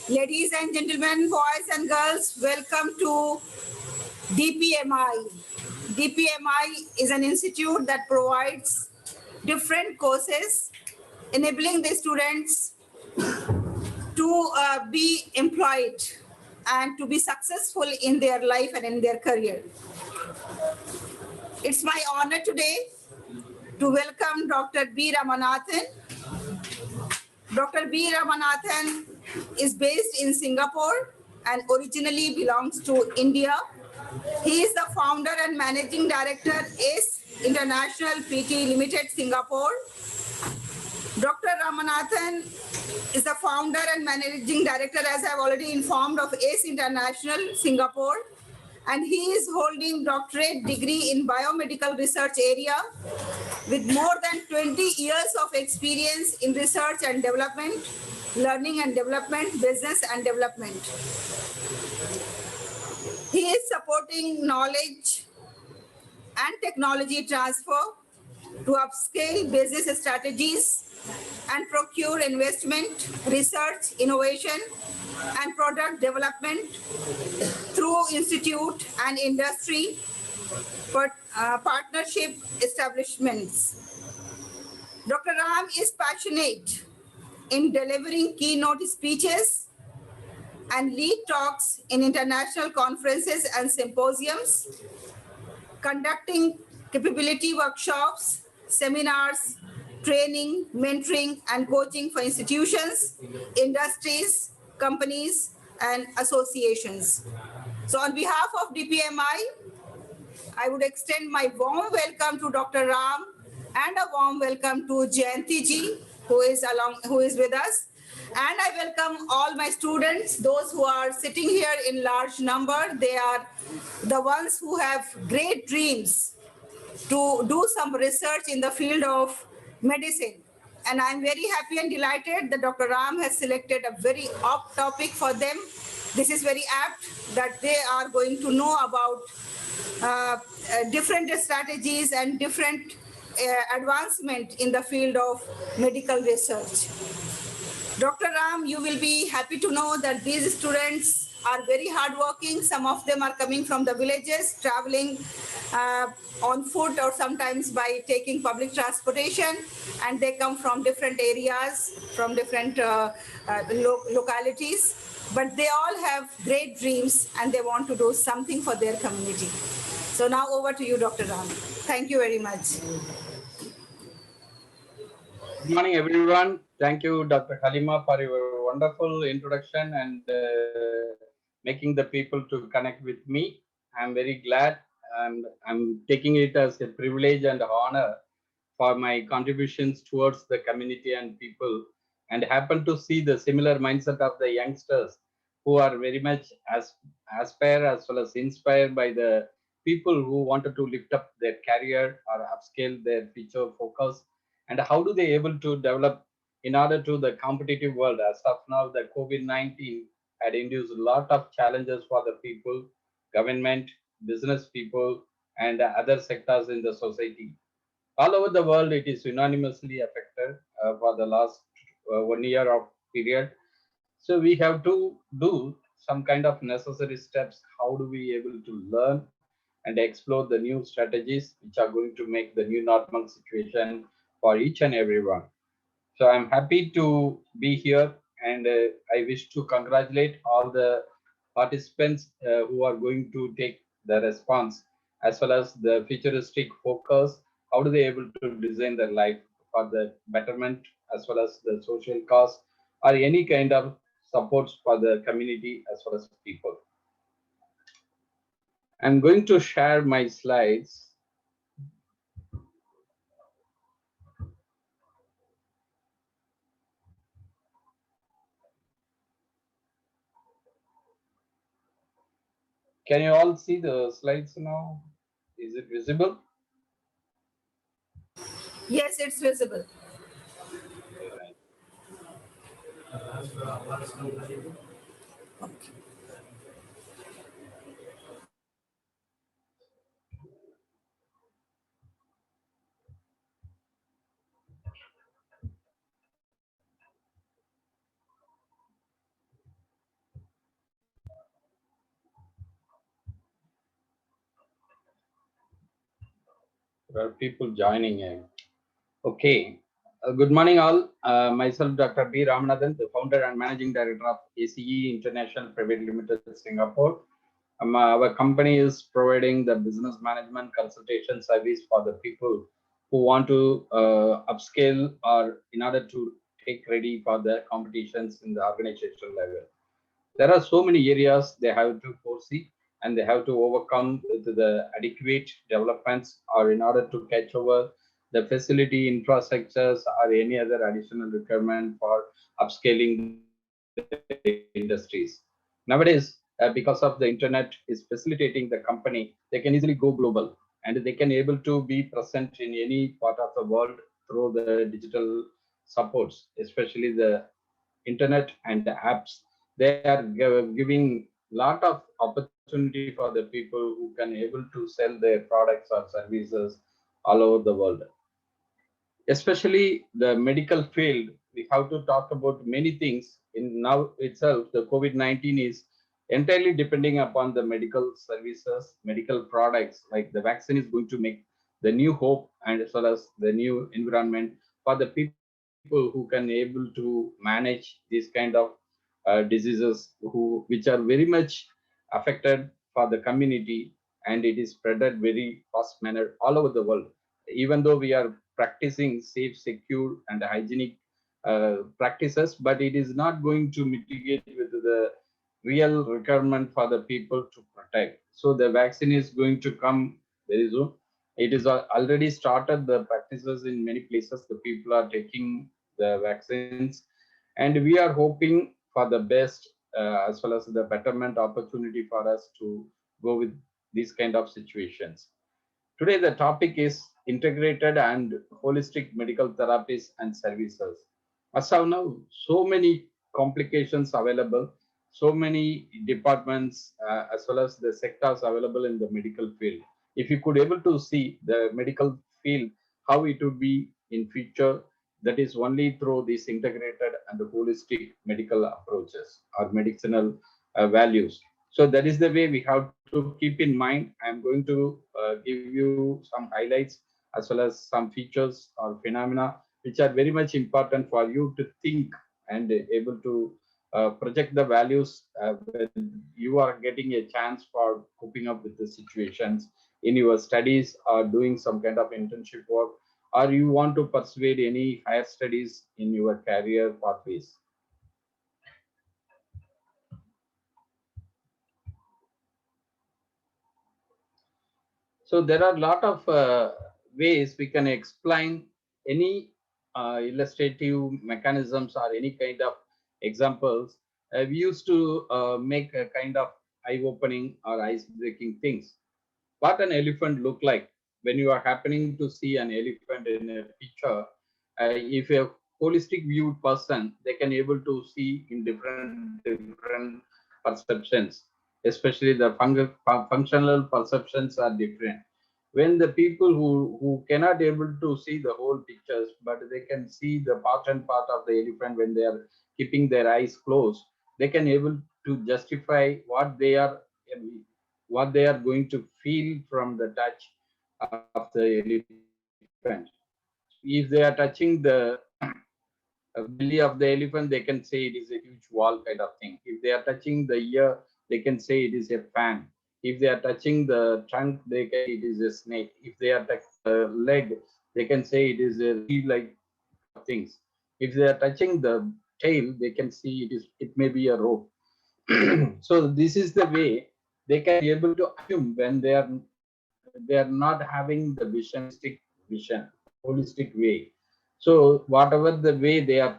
Ladies and gentlemen, boys and girls, welcome to DPMI. DPMI is an institute that provides different courses, enabling the students to be employed and to be successful in their life and in their career. It's my honor today to welcome Dr. B. Ramanathan. Dr. B. Ramanathan is based in Singapore and originally belongs to India. He is the founder and managing director ACE International PT Limited Singapore. Dr. Ramanathan is the founder and managing director, as I've already informed, of ACE International Singapore, and he is holding doctorate degree in biomedical research area with more than 20 years of experience in research and development, learning and development, business and development. He is supporting knowledge and technology transfer to upscale business strategies and procure investment, research, innovation, and product development through institute and industry partnership establishments. Dr. Ram is passionate in delivering keynote speeches and lead talks in international conferences and symposiums, conducting capability workshops, seminars, training, mentoring, and coaching for institutions, industries, companies, and associations. So on behalf of DPMI, I would extend my warm welcome to Dr. Ram and a warm welcome to Jayanti ji, who is with us. And I welcome all my students, those who are sitting here in large number. They are the ones who have great dreams to do some research in the field of medicine. And I'm very happy and delighted that Dr. Ram has selected a very apt topic for them. This is very apt that they are going to know about different strategies and different advancement in the field of medical research. Dr. Ram, you will be happy to know that these students are very hardworking. Some of them are coming from the villages, traveling on foot or sometimes by taking public transportation, and they come from different areas, from different localities. But they all have great dreams and they want to do something for their community. So now over to you, Dr. Ram. Thank you very much. Good morning, everyone. Thank you, Dr. Halima, for your wonderful introduction and making the people to connect with me. I'm very glad, and I'm taking it as a privilege and honor for my contributions towards the community and people, and happen to see the similar mindset of the youngsters who are very much aspire as well as inspired by the people who wanted to lift up their career or upscale their future focus, and how do they able to develop in order to the competitive world. As of now, the COVID-19 had induced a lot of challenges for the people, government, business people, and other sectors in the society. All over the world, it is unanimously affected for the last 1 year of period. So we have to do some kind of necessary steps. How do we able to learn and explore the new strategies which are going to make the new normal situation for each and everyone. So I'm happy to be here, and I wish to congratulate all the participants who are going to take the response, as well as the futuristic focus. How do they able to design their life for the betterment, as well as the social cause, or any kind of supports for the community as well as people. I'm going to share my slides. Can you all see the slides now? Is it visible? Yes, it's visible. Okay. There are people joining in. Okay. Good morning, all. Myself, Dr. B. Ramanathan, the founder and managing director of ACE International Private Limited, Singapore. Our company is providing the business management consultation service for the people who want to upscale or in order to take ready for the competitions in the organizational level. There are so many areas they have to foresee and they have to overcome with the adequate developments or in order to catch over the facility infrastructures or any other additional requirement for upscaling the industries. Nowadays, because of the internet is facilitating the company, they can easily go global and they can able to be present in any part of the world through the digital supports, especially the internet and the apps. They are giving lot of opportunity for the people who can able to sell their products or services all over the world. Especially the medical field, we have to talk about many things. In now itself, the COVID-19 is entirely depending upon the medical services, medical products. Like the vaccine is going to make the new hope and as well as the new environment for the people who can able to manage these kind of diseases which are very much affected for the community, and it is spreaded very fast manner all over the world. Even though we are practicing safe, secure, and hygienic practices, but it is not going to mitigate with the real requirement for the people to protect. So the vaccine is going to come very soon. It is already started the practices in many places. The people are taking the vaccines, and we are hoping for the best as well as the betterment opportunity for us to go with these kind of situations. Today, the topic is integrated and holistic medical therapies and services. As of now, so many complications available, so many departments as well as the sectors available in the medical field. If you could able to see the medical field, how it would be in future, that is only through these integrated and holistic medical approaches or medicinal values. So that is the way we have to keep in mind. I'm going to give you some highlights as well as some features or phenomena which are very much important for you to think and able to project the values when you are getting a chance for coping up with the situations in your studies or doing some kind of internship work, or you want to persuade any higher studies in your career pathways. So there are a lot of ways we can explain any illustrative mechanisms or any kind of examples. We used to make a kind of eye-opening or ice-breaking things. What an elephant look like when you are happening to see an elephant in a picture. If a holistic viewed person, they can able to see in different perceptions, especially the functional perceptions are different. When the people who cannot able to see the whole pictures, but they can see the part and part of the elephant when they are keeping their eyes closed, they can able to justify what they are going to feel from the touch of the elephant. If they are touching the belly of the elephant, they can say it is a huge wall kind of thing. If they are touching the ear, they can say it is a fan. If they are touching the trunk, they can say it is a snake. If they are touching the leg, they can say it is a like kind of things. If they are touching the tail, they can see it may be a rope. So this is the way they can be able to assume when they are not having the vision, holistic way. So whatever the way they are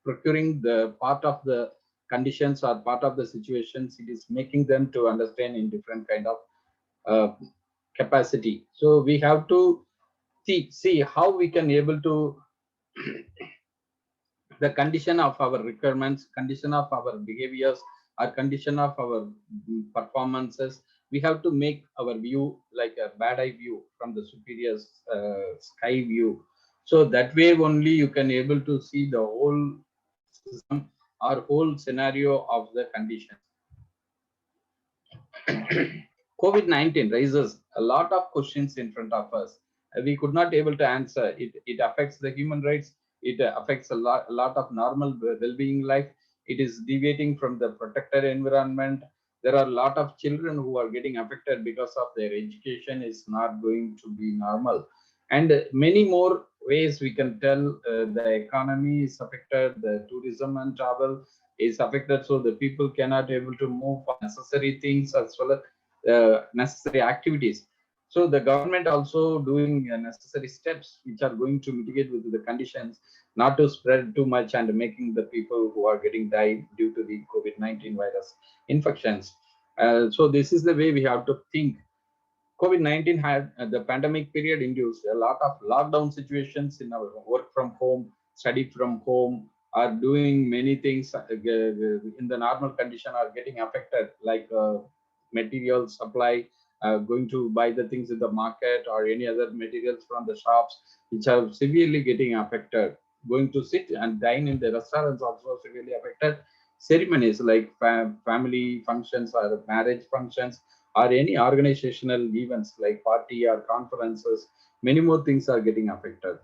procuring the part of the conditions or part of the situations, it is making them to understand in different kind of uh, capacity. So we have to see how we can able to the condition of our requirements, condition of our behaviors, or condition of our performances. We have to make our view like a bad eye view from the superior sky view. So that way only you can able to see the whole system or whole scenario of the conditions. COVID-19 raises a lot of questions in front of us. we could not able to answer. It affects the human rights. It affects a lot of normal well-being life. It is deviating from the protected environment. There are a lot of children who are getting affected because of their education is not going to be normal, and many more ways we can tell. The economy is affected, the tourism and travel is affected, so the people cannot able to move for necessary things as well as necessary activities. So the government also doing necessary steps which are going to mitigate with the conditions not to spread too much and making the people who are getting died due to the COVID-19 virus infections. So this is the way we have to think. COVID-19 had the pandemic period induced a lot of lockdown situations in our work from home, study from home, are doing many things in the normal condition are getting affected, like material supply, going to buy the things in the market or any other materials from the shops, which are severely getting affected. Going to sit and dine in the restaurants also severely affected. Ceremonies like family functions or marriage functions or any organizational events like party or conferences, many more things are getting affected.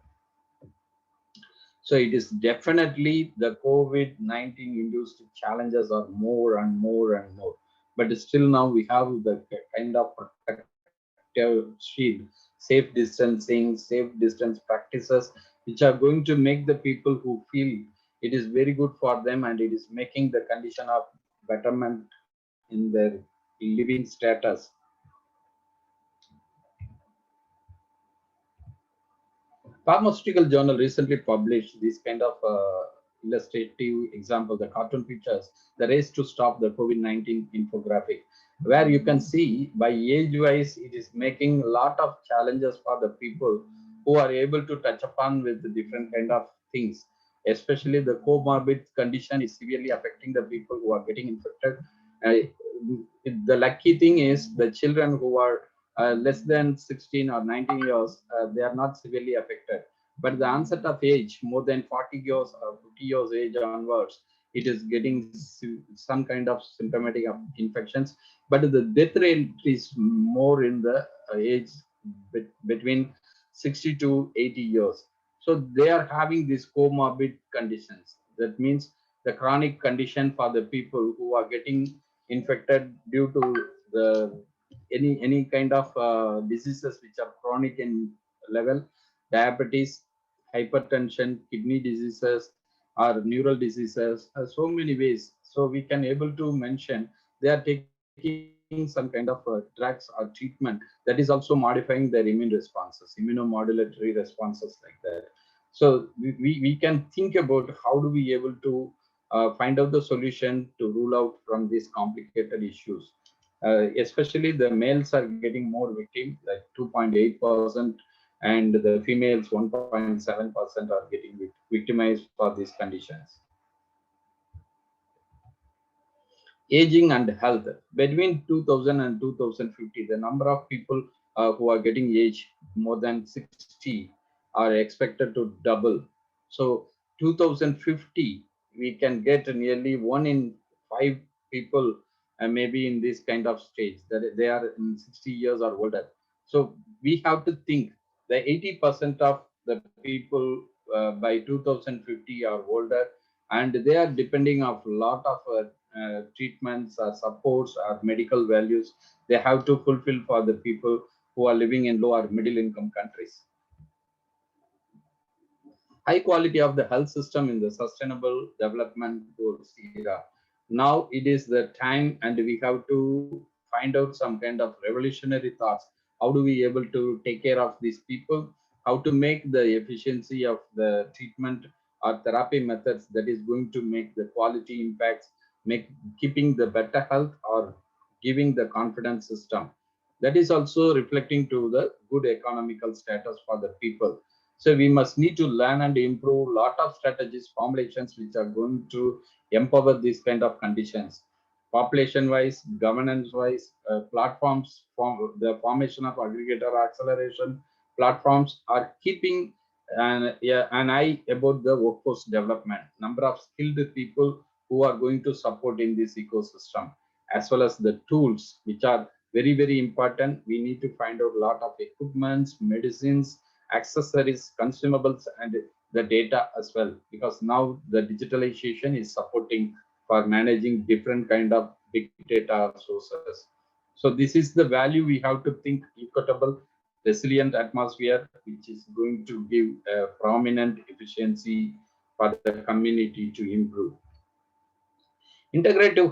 So it is definitely the COVID-19 induced challenges are more and more and more. But still now we have the kind of protective shield, safe distancing, safe distance practices, which are going to make the people who feel it is very good for them and it is making the condition of betterment in their living status. Pharmaceutical Journal recently published this kind of illustrative example, the cartoon pictures, the race to stop the COVID-19 infographic, where you can see by age-wise, it is making a lot of challenges for the people who are able to touch upon with the different kind of things. Especially the comorbid condition is severely affecting the people who are getting infected. Uh, the lucky thing is the children who are less than 16 or 19 years, they are not severely affected. But the onset of age, more than 40 years or 50 years age onwards, it is getting some kind of symptomatic of infections. But the death rate is more in the age between 60 to 80 years. So they are having these comorbid conditions. That means the chronic condition for the people who are getting infected due to the any kind of diseases which are chronic in level, diabetes, hypertension, kidney diseases, or neural diseases, so many ways. So we can able to mention they are taking some kind of drugs or treatment that is also modifying their immune responses, immunomodulatory responses like that. So we can think about how do we able to find out the solution to rule out from these complicated issues. Especially the males are getting more victim, like 2.8%, and the females 1.7% are getting victimized for these conditions. Aging and health. Between 2000 and 2050, the number of people who are getting age more than 60 are expected to double. So 2050, we can get nearly 1 in 5 people maybe in this kind of stage, that they are in 60 years or older. So we have to think the 80% of the people by 2050 are older, and they are depending of a lot of treatments or supports or medical values they have to fulfill for the people who are living in low or middle income countries. High quality of the health system in the sustainable development goals era. Now it is the time, and we have to find out some kind of revolutionary thoughts. How do we able to take care of these people? How to make the efficiency of the treatment or therapy methods that is going to make the quality impacts, make keeping the better health or giving the confidence system. That is also reflecting to the good economical status for the people. So we must need to learn and improve lot of strategies, formulations which are going to empower these kind of conditions. Population wise, governance wise, platforms, the formation of aggregator acceleration platforms are keeping an eye about the workforce development, number of skilled people who are going to support in this ecosystem, as well as the tools which are very, very important. We need to find out a lot of equipments, medicines, accessories, consumables, and the data as well, because now the digitalization is supporting for managing different kind of big data sources. So this is the value we have to think: equitable, resilient atmosphere, which is going to give a prominent efficiency for the community to improve. Integrative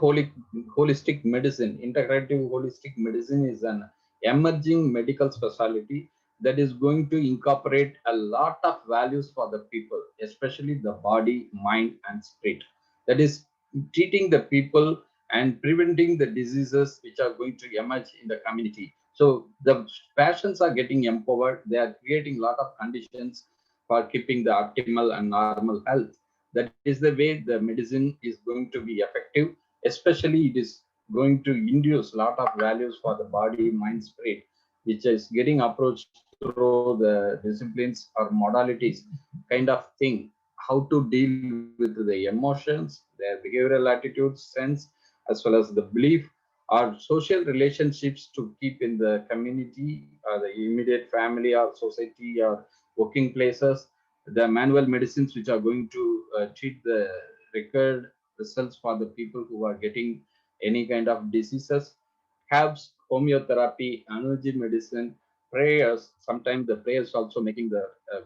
holistic medicine. Integrative holistic medicine is an emerging medical specialty that is going to incorporate a lot of values for the people, especially the body, mind, and spirit. That is treating the people and preventing the diseases which are going to emerge in the community. So the patients are getting empowered. They are creating a lot of conditions for keeping the optimal and normal health. That is the way the medicine is going to be effective. Especially it is going to induce a lot of values for the body, mind, spirit, which is getting approached through the disciplines or modalities kind of thing. How to deal with the emotions, their behavioral attitudes, sense, as well as the belief or social relationships to keep in the community or the immediate family or society or working places. The manual medicines which are going to treat the required results for the people who are getting any kind of diseases. Herbs, homeotherapy, energy medicine, prayers. Sometimes the prayers also making the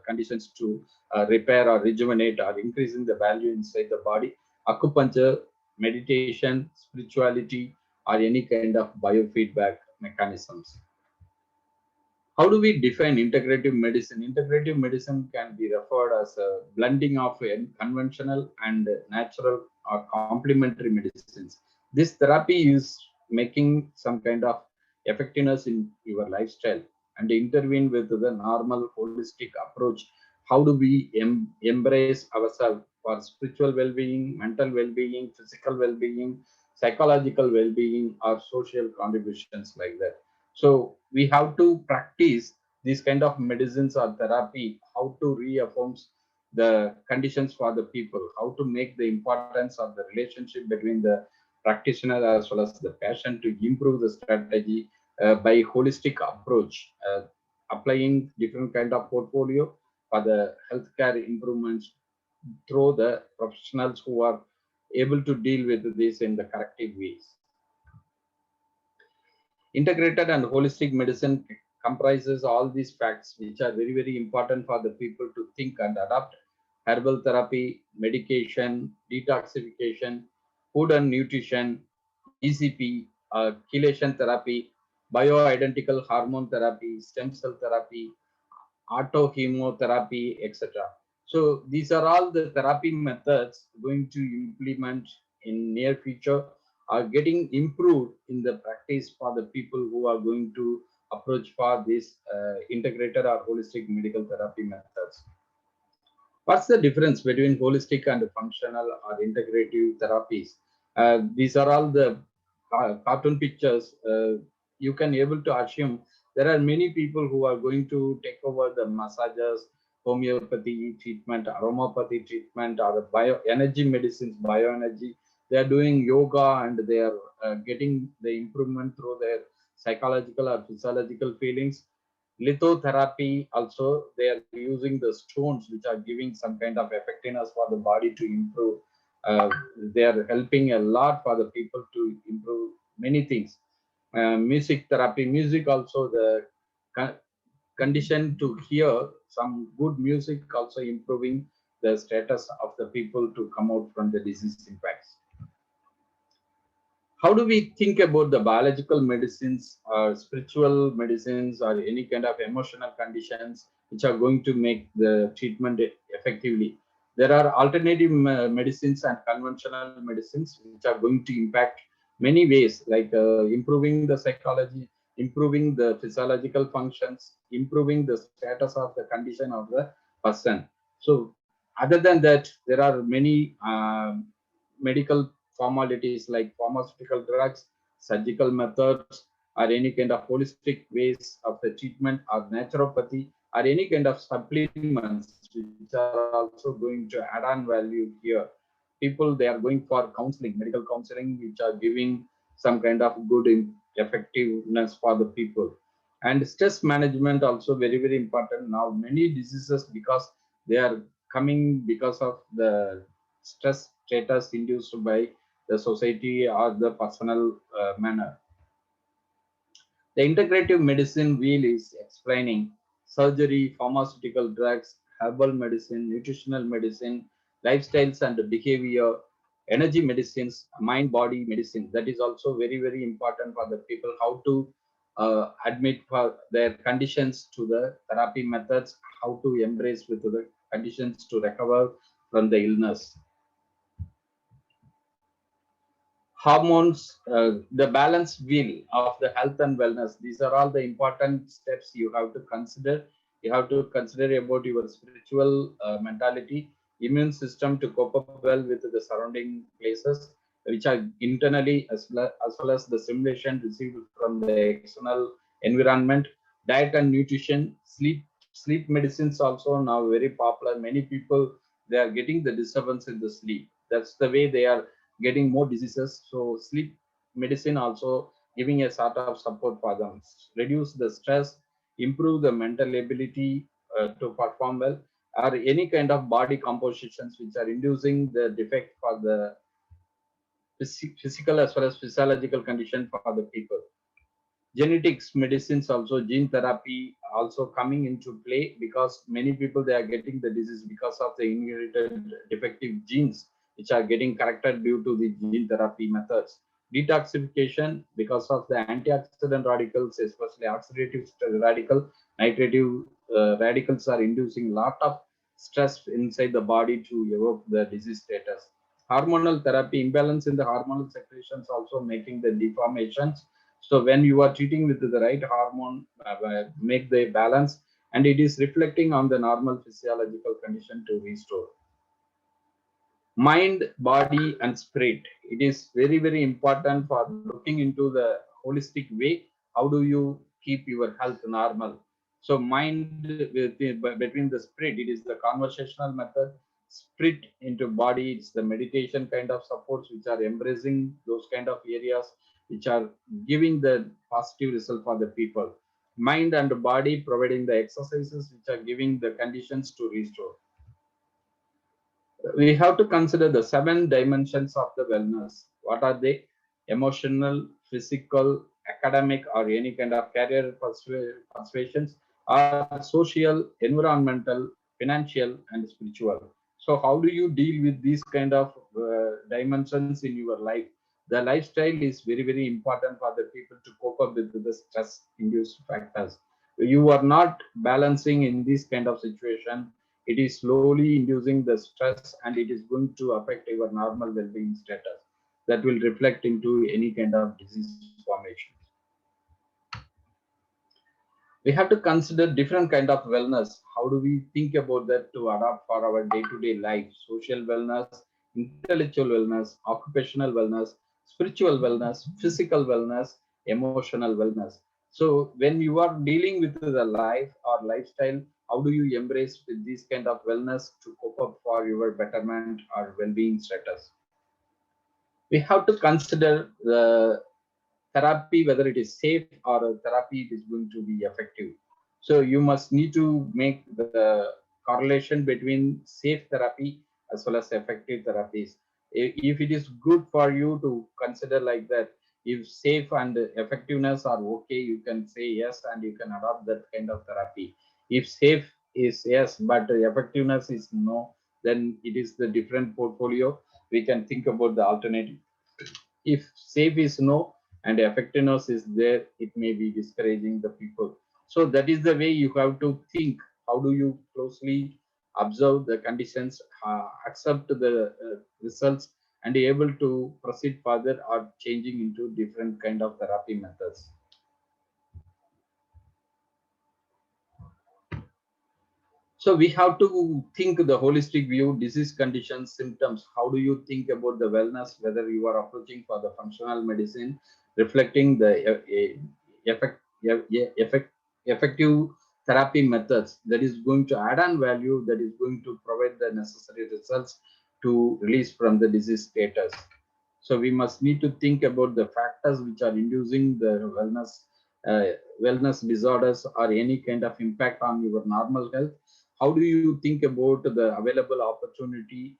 conditions to repair or rejuvenate or increasing the value inside the body. Acupuncture, meditation, spirituality, or any kind of biofeedback mechanisms. How do we define integrative medicine? Integrative medicine can be referred as a blending of conventional and natural or complementary medicines. This therapy is making some kind of effectiveness in your lifestyle and intervene with the normal holistic approach. How do we embrace ourselves for spiritual well-being, mental well-being, physical well-being, psychological well-being, or social contributions like that? So we have to practice these kind of medicines or therapy, how to reaffirm the conditions for the people, how to make the importance of the relationship between the practitioner as well as the patient to improve the strategy by holistic approach, applying different kind of portfolio for the healthcare improvements through the professionals who are able to deal with this in the corrective ways. Integrated and holistic medicine comprises all these facts, which are very, very important for the people to think and adapt: herbal therapy, medication, detoxification, food and nutrition, ECP, chelation therapy, bioidentical hormone therapy, stem cell therapy, autohemotherapy, etc. So these are all the therapy methods going to implement in near future are getting improved in the practice for the people who are going to approach for this integrated or holistic medical therapy methods. What's the difference between holistic and functional or integrative therapies? These are all the cartoon pictures. You can able to assume there are many people who are going to take over the massages, homeopathy treatment, aromatherapy treatment, or the bioenergy medicines, bioenergy. They are doing yoga and they are getting the improvement through their psychological or physiological feelings. Lithotherapy also, they are using the stones which are giving some kind of effectiveness for the body to improve. They are helping a lot for the people to improve many things. Music therapy, music also, the condition to hear some good music also improving the status of the people to come out from the disease impacts. How do we think about the biological medicines or spiritual medicines or any kind of emotional conditions which are going to make the treatment effectively? There are alternative medicines and conventional medicines which are going to impact many ways, like improving the psychology, improving the physiological functions, improving the status of the condition of the person. So other than that, there are many medical formalities like pharmaceutical drugs, surgical methods, or any kind of holistic ways of the treatment, or naturopathy, or any kind of supplements which are also going to add on value here. People, they are going for counseling, medical counseling, which are giving some kind of good effectiveness for the people. And stress management also very, very important. Now many diseases, because they are coming because of the stress status induced by the society or the personal manner. The integrative medicine wheel is explaining surgery, pharmaceutical drugs, herbal medicine, nutritional medicine, lifestyles and behavior, energy medicines, mind body medicine. That is also very, very important for the people, how to admit for their conditions to the therapy methods, how to embrace with the conditions to recover from the illness. Hormones, the balance wheel of the health and wellness. These are all the important steps you have to consider. You have to consider about your spiritual mentality, immune system to cope up well with the surrounding places, which are internally as well as the stimulation received from the external environment, diet and nutrition, sleep medicines also now very popular. Many people, they are getting the disturbance in the sleep. That's the way they are getting more diseases. So sleep medicine also giving a sort of support for them, reduce the stress, improve the mental ability to perform well, or any kind of body compositions which are inducing the defect for the physical as well as physiological condition for the people. Genetics medicines also, gene therapy also coming into play, because many people, they are getting the disease because of the inherited defective genes which are getting corrected due to the gene therapy methods. Detoxification, because of the antioxidant radicals, especially oxidative radical, nitrative radicals are inducing lot of stress inside the body to evoke the disease status. Hormonal therapy, imbalance in the hormonal secretions also making the deformations. So when you are treating with the right hormone, make the balance, and it is reflecting on the normal physiological condition to restore. Mind, body, and spirit. It is very, very important for looking into the holistic way. How do you keep your health normal? So mind between the spirit, it is the conversational method. Spirit into body, it's the meditation kind of supports which are embracing those kind of areas which are giving the positive result for the people. Mind and body providing the exercises which are giving the conditions to restore. We have to consider the 7 dimensions of the wellness. What are they? Emotional, physical, academic, or any kind of career persuasions, or social, environmental, financial, and spiritual. So how do you deal with these kind of dimensions in your life? The lifestyle is very, very important for the people to cope up with the stress induced factors. You are not balancing in this kind of situation, it is slowly inducing the stress, and it is going to affect your normal well-being status. That will reflect into any kind of disease formation. We have to consider different kind of wellness. How do we think about that to adapt for our day-to-day life? Social wellness, intellectual wellness, occupational wellness, spiritual wellness, physical wellness, emotional wellness. So when you are dealing with the life or lifestyle, how do you embrace with this kind of wellness to cope up for your betterment or well-being status? We have to consider the therapy, whether it is safe or a therapy it is going to be effective. So you must need to make the correlation between safe therapy as well as effective therapies. If it is good for you to consider like that, if safe and effectiveness are okay, you can say yes and you can adopt that kind of therapy. If safe is yes, but effectiveness is no, then it is the different portfolio. We can think about the alternative. If safe is no and effectiveness is there, it may be discouraging the people. So that is the way you have to think. How do you closely observe the conditions, accept the results, and be able to proceed further or changing into different kind of therapy methods? So we have to think the holistic view, disease conditions, symptoms. How do you think about the wellness, whether you are approaching for the functional medicine, reflecting the effective therapy methods that is going to add on value, that is going to provide the necessary results to release from the disease status. So we must need to think about the factors which are inducing the wellness disorders or any kind of impact on your normal health. How do you think about the available opportunity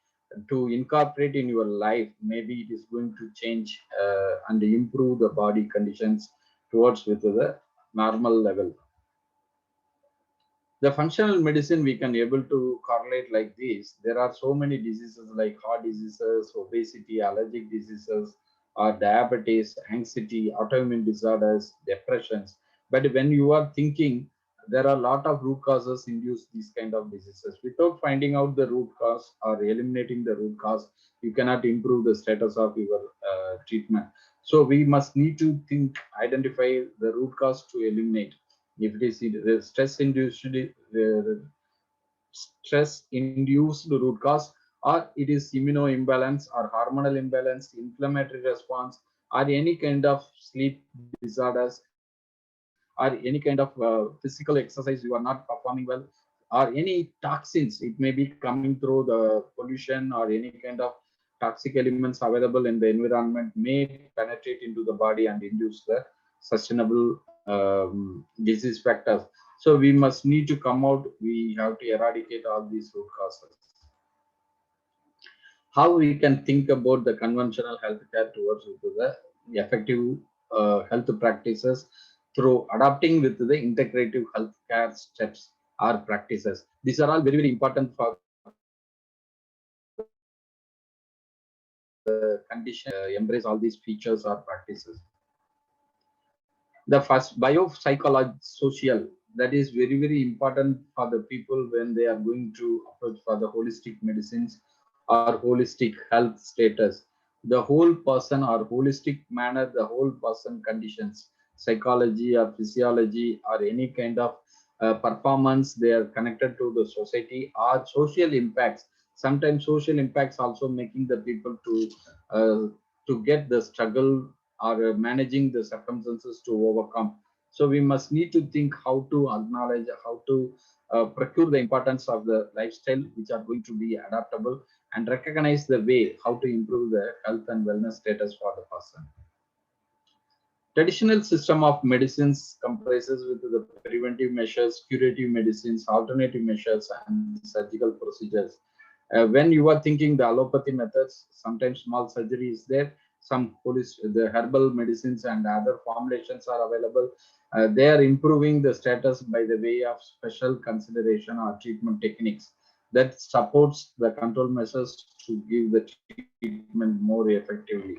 to incorporate in your life? Maybe it is going to change and improve the body conditions towards with the normal level. The functional medicine we can able to correlate like this. There are so many diseases like heart diseases, obesity, allergic diseases, or diabetes, anxiety, autoimmune disorders, depressions. But when you are thinking, there are a lot of root causes induce these kind of diseases. Without finding out the root cause or eliminating the root cause, you cannot improve the status of your treatment. So we must need to think, identify the root cause to eliminate. If it is stress induced root cause, or it is immuno imbalance or hormonal imbalance, inflammatory response, or any kind of sleep disorders, or any kind of physical exercise you are not performing well, or any toxins, it may be coming through the pollution or any kind of toxic elements available in the environment may penetrate into the body and induce the sustainable disease factors. So we must need to come out, we have to eradicate all these root causes. How we can think about the conventional healthcare towards the effective health practices through adapting with the integrative healthcare steps or practices. These are all very, very important for the condition embrace all these features or practices. The first, biopsychology social, that is very, very important for the people when they are going to approach for the holistic medicines or holistic health status. The whole person or holistic manner, the whole person conditions, psychology or physiology or any kind of performance, they are connected to the society or social impacts. Sometimes social impacts also making the people to get the struggle or managing the circumstances to overcome. So we must need to think how to acknowledge, how to procure the importance of the lifestyle which are going to be adaptable, and recognize the way how to improve the health and wellness status for the person. Traditional system of medicines comprises with the preventive measures, curative medicines, alternative measures, and surgical procedures. When you are thinking the allopathy methods, sometimes small surgery is there, the herbal medicines and other formulations are available. They are improving the status by the way of special consideration or treatment techniques that supports the control measures to give the treatment more effectively.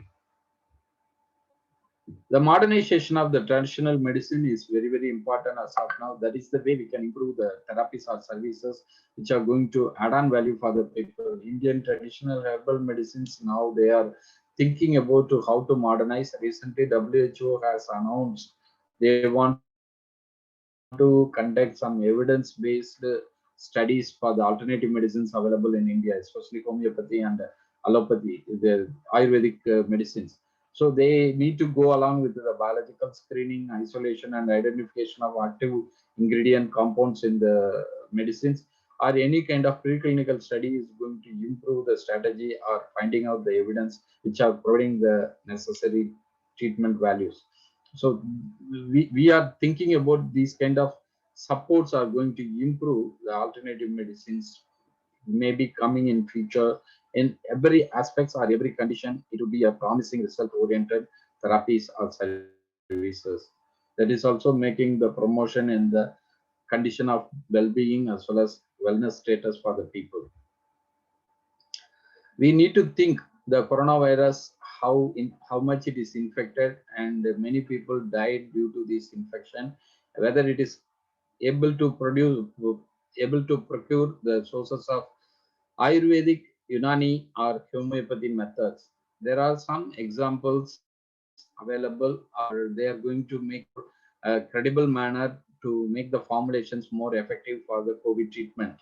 The modernization of the traditional medicine is very, very important as of now. That is the way we can improve the therapies or services which are going to add on value for the people. Indian traditional herbal medicines, now they are thinking about how to modernize. Recently WHO has announced they want to conduct some evidence-based studies for the alternative medicines available in India, especially homeopathy and allopathy, the Ayurvedic medicines. So they need to go along with the biological screening, isolation, and identification of active ingredient compounds in the medicines, or any kind of preclinical study is going to improve the strategy or finding out the evidence which are providing the necessary treatment values. So we are thinking about these kind of supports are going to improve the alternative medicines maybe coming in future. In every aspects or every condition, it will be a promising result oriented therapies or services. That is also making the promotion in the condition of well-being as well as wellness status for the people. We need to think the coronavirus, how much it is infected, and many people died due to this infection, whether it is able to procure the sources of Ayurvedic, Unani, or homeopathy methods. There are some examples available, or they are going to make a credible manner to make the formulations more effective for the COVID treatment.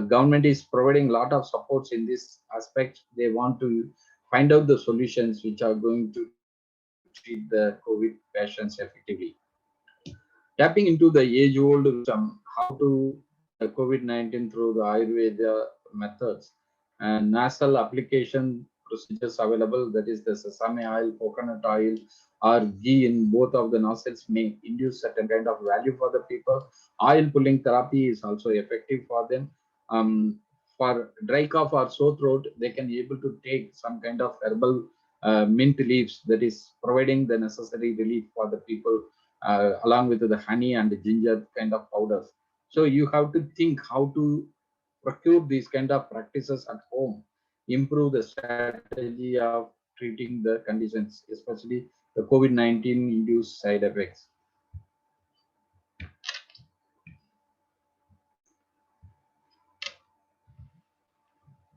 Government is providing a lot of supports in this aspect. They want to find out the solutions which are going to treat the COVID patients effectively. Tapping into the age-old wisdom, how to COVID-19 through the Ayurveda methods and nasal application procedures available, that is the sesame oil, coconut oil, or ghee in both of the nostrils may induce certain kind of value for the people. Oil pulling therapy is also effective for them. For dry cough or sore throat, they can be able to take some kind of herbal mint leaves that is providing the necessary relief for the people, along with the honey and the ginger kind of powders. So you have to think how to procure these kind of practices at home, improve the strategy of treating the conditions, especially the COVID-19 induced side effects.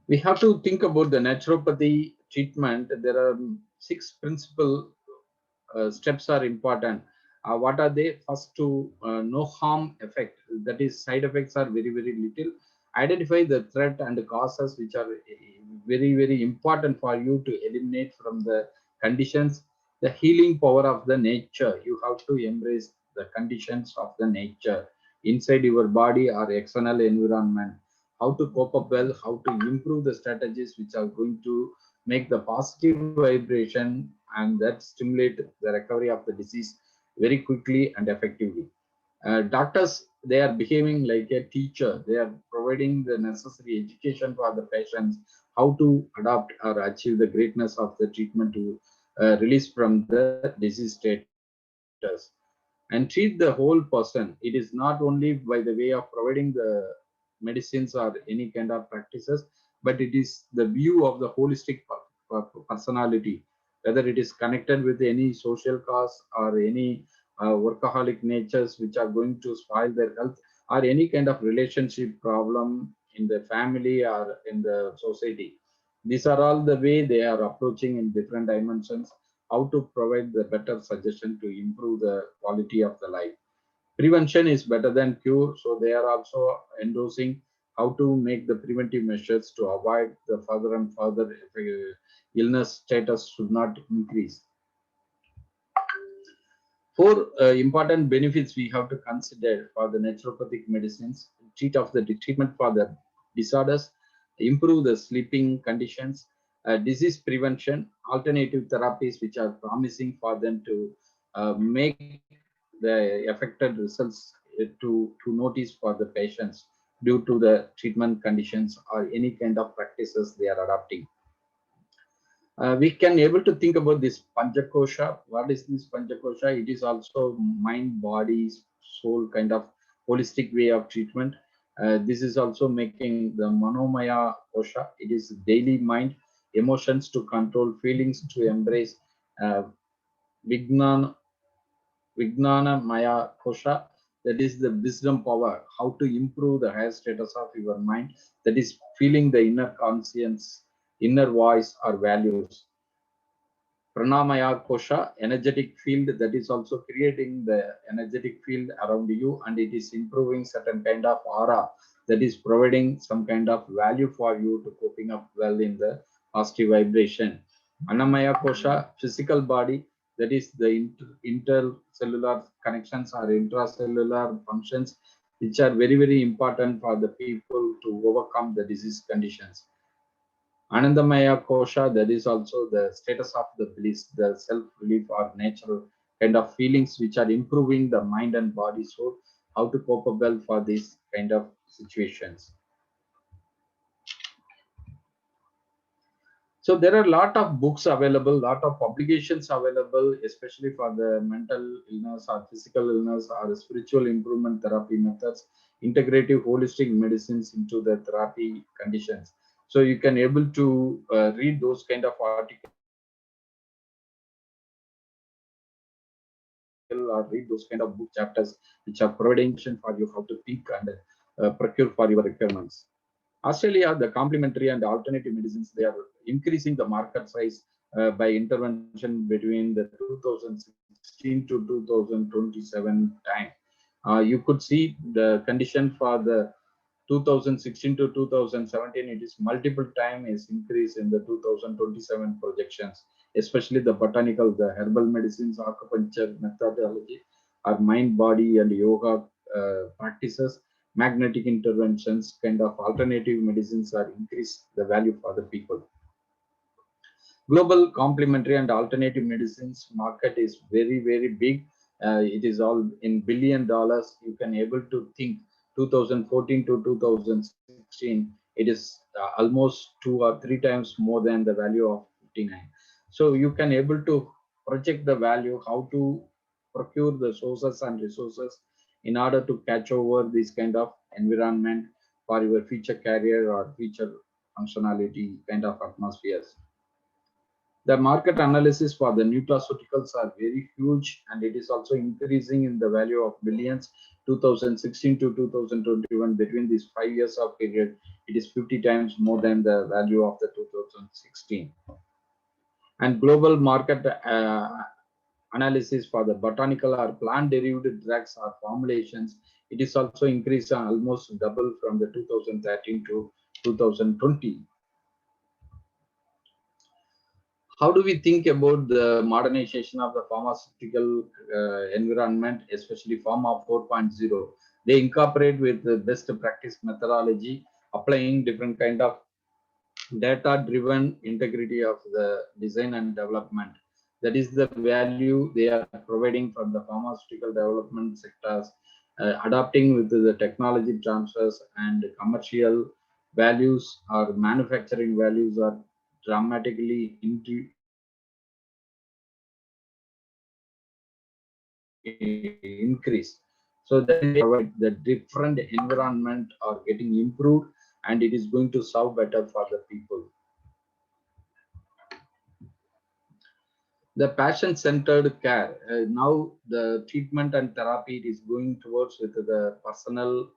We have to think about the naturopathy treatment. There are 6 principal steps are important. What are they? First, to no harm effect, that is side effects are very little. Identify the threat and the causes which are very important for you to eliminate from the conditions. The healing power of the nature, you have to embrace the conditions of the nature inside your body or external environment. How to cope up well, how to improve the strategies which are going to make the positive vibration and that stimulate the recovery of the disease very quickly and effectively. Doctors, they are behaving like a teacher. They are providing the necessary education for the patients, how to adopt or achieve the greatness of the treatment to release from the disease status and treat the whole person. It is not only by the way of providing the medicines or any kind of practices, but it is the view of the holistic personality, whether it is connected with any social cause or any workaholic natures which are going to spoil their health, or any kind of relationship problem in the family or in the society. These are all the way they are approaching in different dimensions, how to provide the better suggestion to improve the quality of the life. Prevention is better than cure, so they are also endorsing how to make the preventive measures to avoid the further and further illness status should not increase. 4 important benefits we have to consider for the naturopathic medicines: treatment for the disorders, improve the sleeping conditions, disease prevention, alternative therapies which are promising for them to make the affected results to notice for the patients due to the treatment conditions or any kind of practices they are adopting. We can able to think about this Panchakosha. What is this Panchakosha? It is also mind, body, soul kind of holistic way of treatment. This is also making the Manomaya Kosha. It is daily mind, emotions to control, feelings to embrace, uh, Vijnana Maya Kosha, that is the wisdom power, how to improve the higher status of your mind, that is feeling the inner conscience, inner voice or values. Pranamaya Kosha, energetic field, that is also creating the energetic field around you, and it is improving certain kind of aura, that is providing some kind of value for you to coping up well in the positive vibration. Annamaya Kosha, physical body, that is the intercellular connections or intracellular functions, which are very important for the people to overcome the disease conditions. Anandamaya Kosha, that is also the status of the bliss, the self-relief or natural kind of feelings which are improving the mind and body. So how to cope up well for these kind of situations. So there are a lot of books available, lot of publications available, especially for the mental illness or physical illness or spiritual improvement therapy methods, integrative holistic medicines into the therapy conditions. So you can able to read those kind of articles or read those kind of book chapters which are providing for you how to think and procure for your requirements. Australia, the complementary and alternative medicines, they are increasing the market size by intervention between the 2016 to 2027 time. You could see the condition for the 2016 to 2017, it is multiple time is increase in the 2027 projections, especially the botanical, the herbal medicines, acupuncture methodology, or mind, body, and yoga practices, magnetic interventions, kind of alternative medicines are increase the value for the people. Global complementary and alternative medicines market is very, very big. It is all in $1 billion. You can able to think 2014 to 2016, it is almost 2 or 3 times more than the value of 59. So you can able to project the value, how to procure the sources and resources in order to catch over this kind of environment for your future career or future functionality kind of atmospheres. The market analysis for the nutraceuticals are very huge, and it is also increasing in the value of billions. 2016 to 2021, between these 5 years of period, it is 50 times more than the value of the 2016. And global market analysis for the botanical or plant derived drugs or formulations, it is also increased almost double from the 2013 to 2020. How do we think about the modernization of the pharmaceutical environment, especially Pharma 4.0? They incorporate with the best practice methodology, applying different kind of data-driven integrity of the design and development. That is the value they are providing from the pharmaceutical development sectors, adapting with the technology transfers and commercial values or manufacturing values are dramatically increase. So that is provide the different environment are getting improved, and it is going to serve better for the people. The patient-centered care. Now the treatment and therapy is going towards with the personal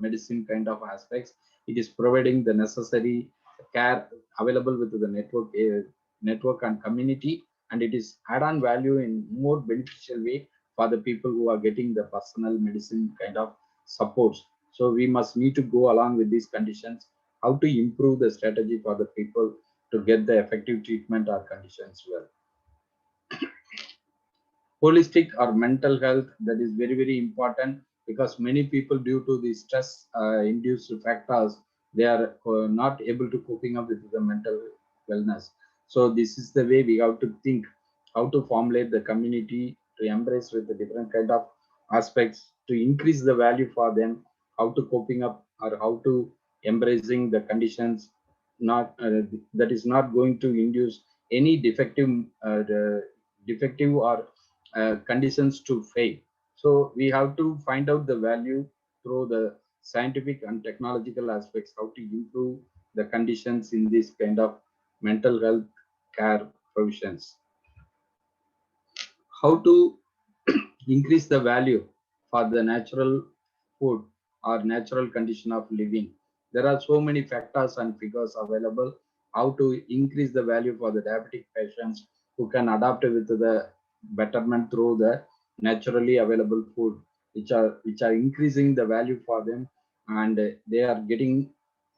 medicine kind of aspects. It is providing the necessary care available with the network and community, and it is add-on value in more beneficial way for the people who are getting the personal medicine kind of supports. So we must need to go along with these conditions, how to improve the strategy for the people to get the effective treatment or conditions well. Holistic or mental health, that is very, very important, because many people, due to the stress induced factors, they are not able to coping up with the mental wellness. So this is the way we have to think, how to formulate the community to embrace with the different kind of aspects to increase the value for them, how to coping up or how to embracing the conditions, not that is not going to induce any defective or conditions to fail. So we have to find out the value through the scientific and technological aspects, how to improve the conditions in this kind of mental health care provisions. How to increase the value for the natural food or natural condition of living. There are so many factors and figures available, how to increase the value for the diabetic patients who can adapt with the betterment through the naturally available food, which are increasing the value for them, and they are getting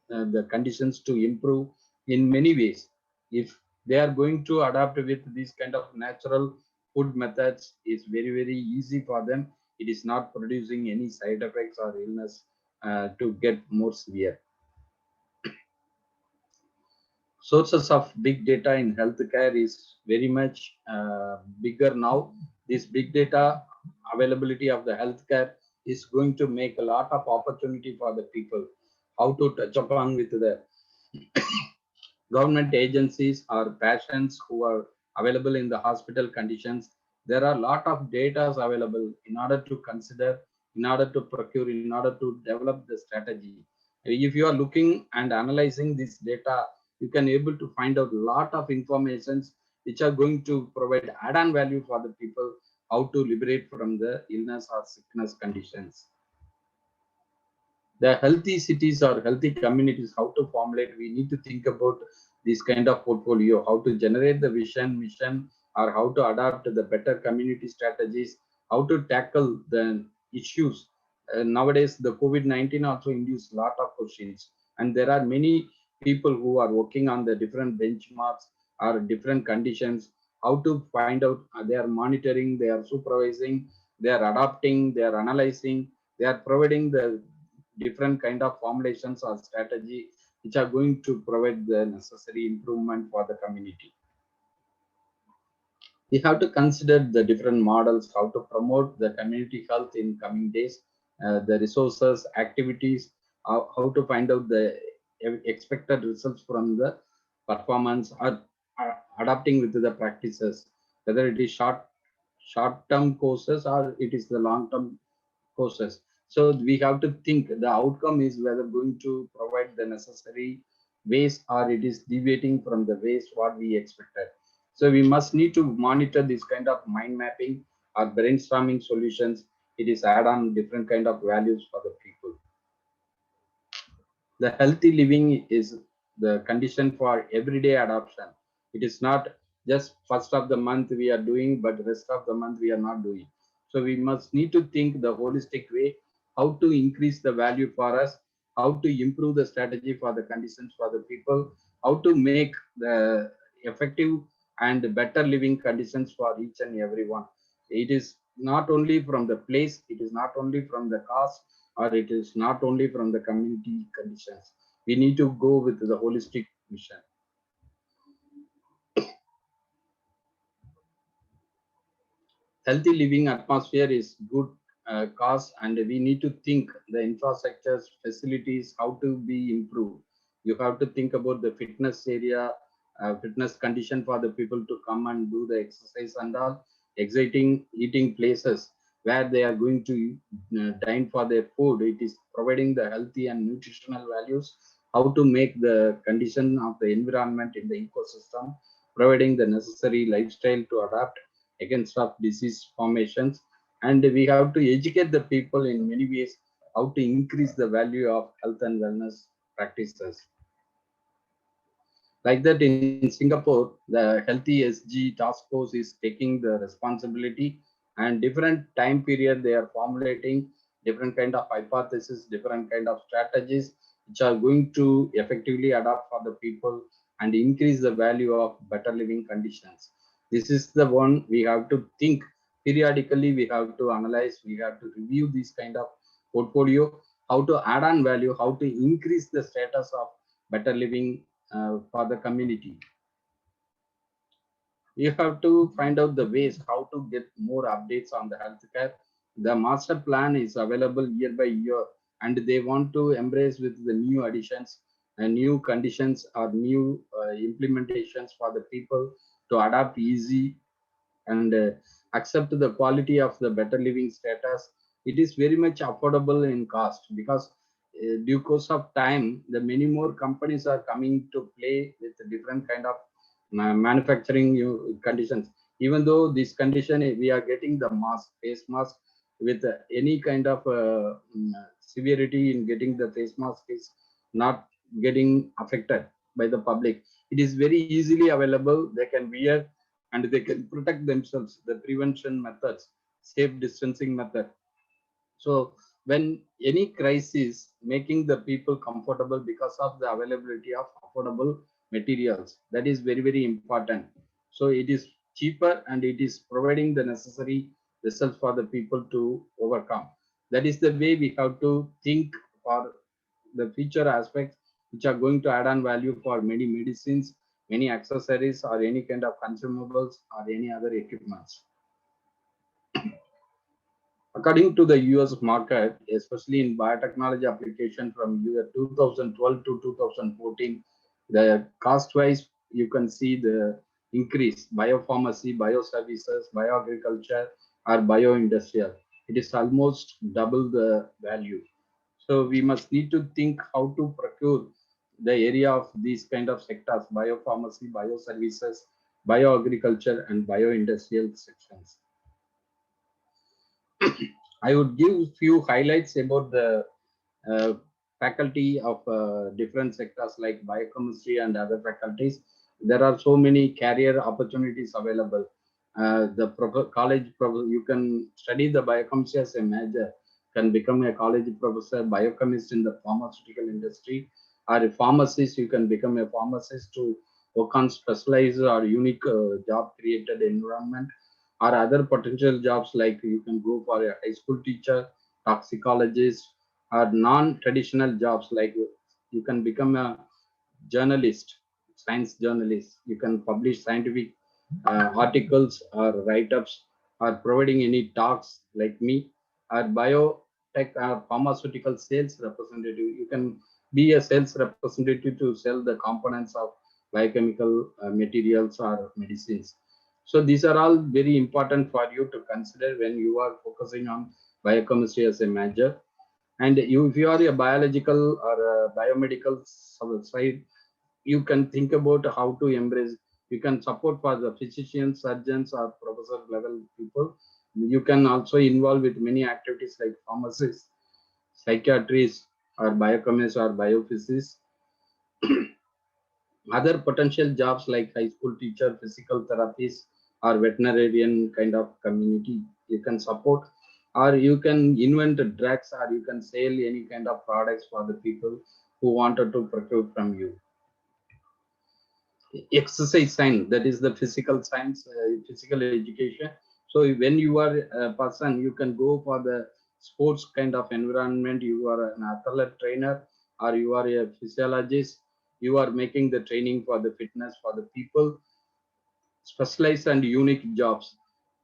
the conditions to improve in many ways. If they are going to adapt with these kind of natural food methods, is very, very easy for them. It is not producing any side effects or illness to get more severe. Sources of big data in healthcare is very much bigger now. This big data availability of the healthcare is going to make a lot of opportunity for the people. How to touch upon with the government agencies or patients who are available in the hospital conditions. There are a lot of data available in order to consider, in order to procure, in order to develop the strategy. If you are looking and analyzing this data, you can able to find out a lot of informations which are going to provide add-on value for the people, how to liberate from the illness or sickness conditions. The healthy cities or healthy communities, how to formulate, we need to think about this kind of portfolio, how to generate the vision, mission, or how to adapt the better community strategies, how to tackle the issues. Nowadays, the COVID-19 also induced a lot of questions, and there are many people who are working on the different benchmarks or different conditions, how to find out, they are monitoring, they are supervising, they are adapting, they are analyzing, they are providing the different kind of formulations or strategy which are going to provide the necessary improvement for the community. We have to consider the different models, how to promote the community health in coming days, the resources, activities, how to find out the expected results from the performance, or adapting with the practices, whether it is short-term courses or it is the long-term courses. So we have to think the outcome is whether going to provide the necessary ways or it is deviating from the ways what we expected. So we must need to monitor this kind of mind mapping or brainstorming solutions. It is add on different kind of values for the people. The healthy living is the condition for everyday adoption. It is not just first of the month we are doing, but rest of the month we are not doing. So we must need to think the holistic way, how to increase the value for us, how to improve the strategy for the conditions for the people, how to make the effective and better living conditions for each and everyone. It is not only from the place, it is not only from the cost, or it is not only from the community conditions. We need to go with the holistic vision. Healthy living atmosphere is good cause, and we need to think the infrastructures, facilities, how to be improved. You have to think about the fitness area, fitness condition for the people to come and do the exercise and all, exciting eating places where they are going to dine for their food. It is providing the healthy and nutritional values, how to make the condition of the environment in the ecosystem, providing the necessary lifestyle to adapt against of disease formations. And we have to educate the people in many ways how to increase the value of health and wellness practices. Like that, in Singapore, the Healthy SG task force is taking the responsibility, and different time period they are formulating different kind of hypotheses, different kind of strategies which are going to effectively adapt for the people and increase the value of better living conditions. This is the one we have to think periodically. We have to analyze. We have to review this kind of portfolio, how to add on value, how to increase the status of better living for the community. You have to find out the ways how to get more updates on the healthcare. The master plan is available year by year, and they want to embrace with the new additions and new conditions or new implementations for the people to adapt easy and accept the quality of the better living status. It is very much affordable in cost, because due course of time the many more companies are coming to play with different kind of manufacturing conditions. Even though this condition we are getting the mask, face mask, with any kind of severity in getting the face mask is not getting affected by the public. It is very easily available, they can wear and they can protect themselves, the prevention methods, safe distancing method. So when any crisis, making the people comfortable because of the availability of affordable materials, that is very very important. So it is cheaper and it is providing the necessary results for the people to overcome. That is the way we have to think for the future aspects which are going to add on value for many medicines, many accessories, or any kind of consumables or any other equipments. According to the US market, especially in biotechnology application from year 2012 to 2014, the cost-wise, you can see the increase: biopharmacy, bioservices, bioagriculture, or bioindustrial. It is almost double the value. So we must need to think how to procure the area of these kind of sectors: biopharmacy, bioservices, bioagriculture, and bioindustrial sections. I would give few highlights about the uh, faculty of different sectors like biochemistry and other faculties. There are so many career opportunities available. You can study the biochemistry as a major, can become a college professor, biochemist in the pharmaceutical industry, or a pharmacist, you can become a pharmacist to work on specialized or unique job created environment, or other potential jobs like you can go for a high school teacher, toxicologist, or non-traditional jobs like you can become a journalist, science journalist. You can publish scientific articles or write-ups or providing any talks like me, or biotech or pharmaceutical sales representative. You can be a sales representative to sell the components of biochemical materials or medicines. So these are all very important for you to consider when you are focusing on biochemistry as a major. And if you are a biological or a biomedical side, you can think about how to embrace. You can support for the physicians, surgeons, or professor level people. You can also involve with many activities like pharmacists, psychiatrists, or biochemists or biophysicists. Other potential jobs like high school teacher, physical therapist, or veterinarian kind of community you can support, or you can invent drugs, or you can sell any kind of products for the people who wanted to procure from you. Exercise science, that is the physical science, physical education. So when you are a person, you can go for the sports kind of environment. You are an athlete trainer, or you are a physiologist. You are making the training for the fitness for the people, specialized and unique jobs.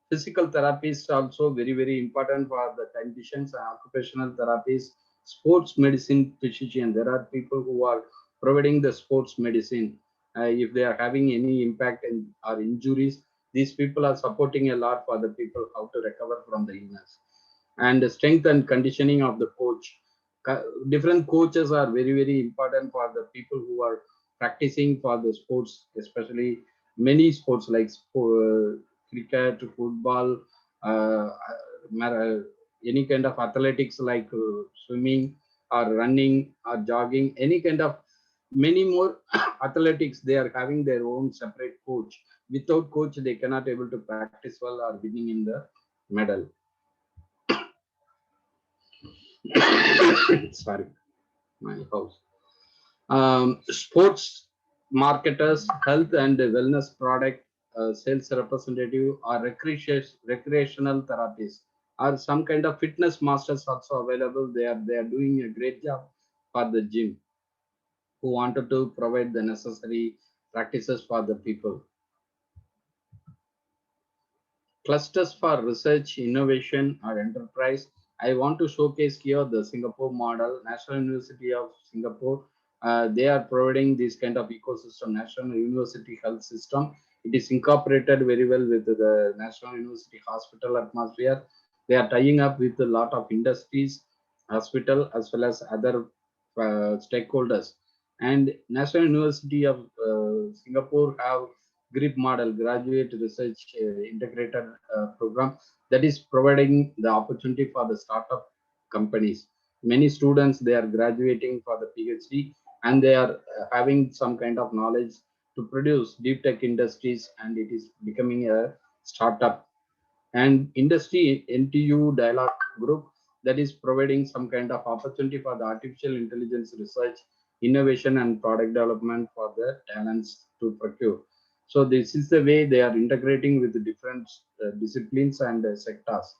Physical therapy is also very important for the conditions and occupational therapies. Sports medicine physician, there are people who are providing the sports medicine. If they are having any impact or injuries, these people are supporting a lot for the people how to recover from the illness. And the strength and conditioning of the coach. Different coaches are very important for the people who are practicing for the sports, especially many sports like cricket, football, uh, any kind of athletics like swimming or running or jogging, any kind of many more athletics. They are having their own separate coach. Without coach, they cannot able to practice well or winning in the medal. Sorry, my house. Sports marketers, health and wellness product sales representative, or recreational therapists, or some kind of fitness masters also available. They are doing a great job for the gym who wanted to provide the necessary practices for the people. Clusters for research, innovation, or enterprise. I want to showcase here the Singapore model, National University of Singapore. They are providing this kind of ecosystem, National University Health System. It is incorporated very well with the National University Hospital atmosphere. They are tying up with a lot of industries, hospital, as well as other stakeholders. And National University of Singapore have GRIP model, Graduate Research Integrated Program, that is providing the opportunity for the startup companies. Many students, they are graduating for the PhD, and they are having some kind of knowledge to produce deep tech industries, and it is becoming a startup. And industry NTU dialogue group, that is providing some kind of opportunity for the artificial intelligence research, innovation, and product development for the talents to procure. So this is the way they are integrating with the different disciplines and sectors.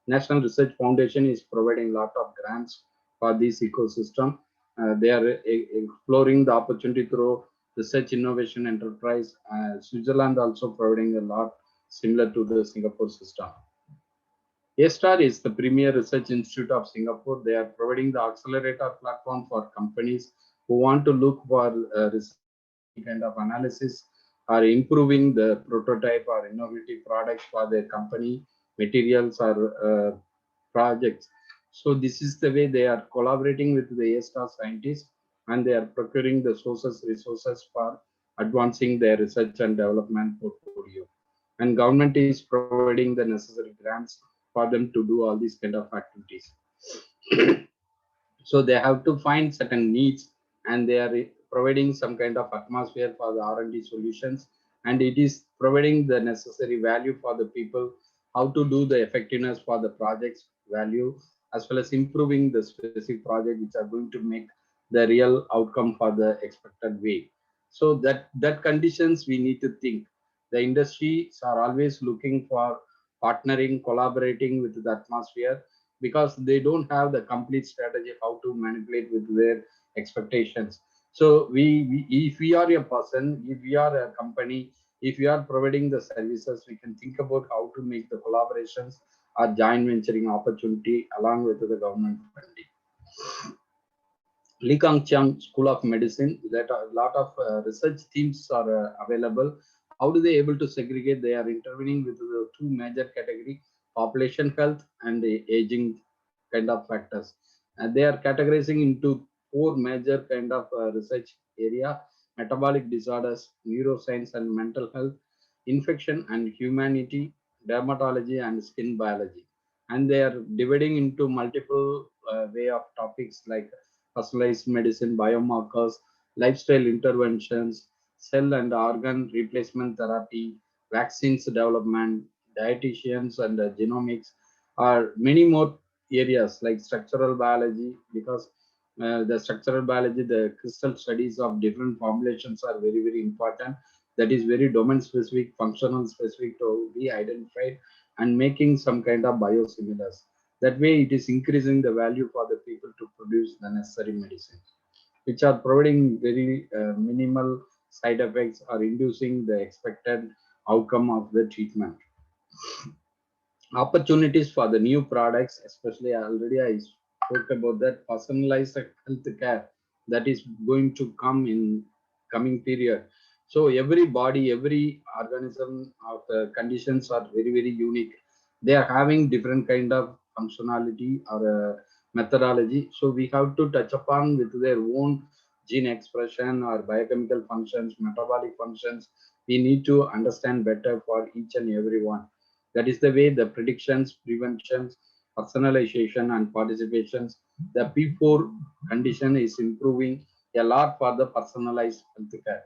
National Research Foundation is providing a lot of grants for this ecosystem. They are exploring the opportunity through research innovation enterprise. Switzerland also providing a lot similar to the Singapore system. A-STAR is the premier research institute of Singapore. They are providing the accelerator platform for companies who want to look for research kind of analysis, or improving the prototype or innovative products for their company, materials, or projects. So this is the way they are collaborating with the A-STAR scientists, and they are procuring the resources for advancing their research and development portfolio. And government is providing the necessary grants for them to do all these kind of activities. So they have to find certain needs, and they are providing some kind of atmosphere for the R&D solutions, and it is providing the necessary value for the people, how to do the effectiveness for the project's value, as well as improving the specific project which are going to make the real outcome for the expected way. So that conditions we need to think. The industries are always looking for partnering, collaborating with the atmosphere, because they don't have the complete strategy how to manipulate with their expectations. So if we are a person, if we are a company, If you are providing the services, we can think about how to make the collaborations or joint venturing opportunity along with the government funding. Lee Kang Chiang School of Medicine, that a lot of research teams are available. How do they able to segregate? They are intervening with the two major category: population health and the aging kind of factors. And they are categorizing into four major kind of research area: metabolic disorders, neuroscience and mental health, infection and humanity, dermatology and skin biology. And they are dividing into multiple way of topics like personalized medicine, biomarkers, lifestyle interventions, cell and organ replacement therapy, vaccines development, dietitians and genomics, are many more areas like structural biology, because the structural biology, the crystal studies of different formulations are very, very important. That is very domain specific, functional specific to be identified and making some kind of biosimilars. That way, it is increasing the value for the people to produce the necessary medicines, which are providing very minimal side effects or inducing the expected outcome of the treatment. Opportunities for the new products, especially already I spoke about that personalized health care that is going to come in coming period. So every body, every organism of the conditions are very, very unique. They are having different kind of functionality or methodology. So we have to touch upon with their own gene expression or biochemical functions, metabolic functions. We need to understand better for each and every one. That is the way the predictions, preventions, personalization, and participations, the P4 condition is improving a lot for the personalized healthcare.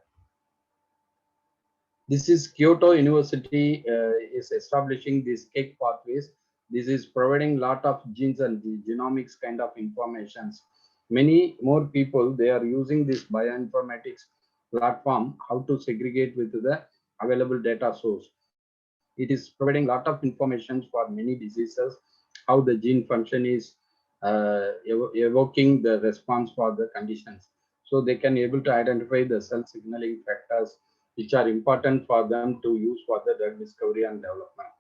This is Kyoto University is establishing these cake pathways. This is providing lot of genes and the genomics kind of informations. Many more people, they are using this bioinformatics platform, how to segregate with the available data source. It is providing lot of information for many diseases, how the gene function is evoking the response for the conditions. So they can able to identify the cell signaling factors which are important for them to use for the drug discovery and development,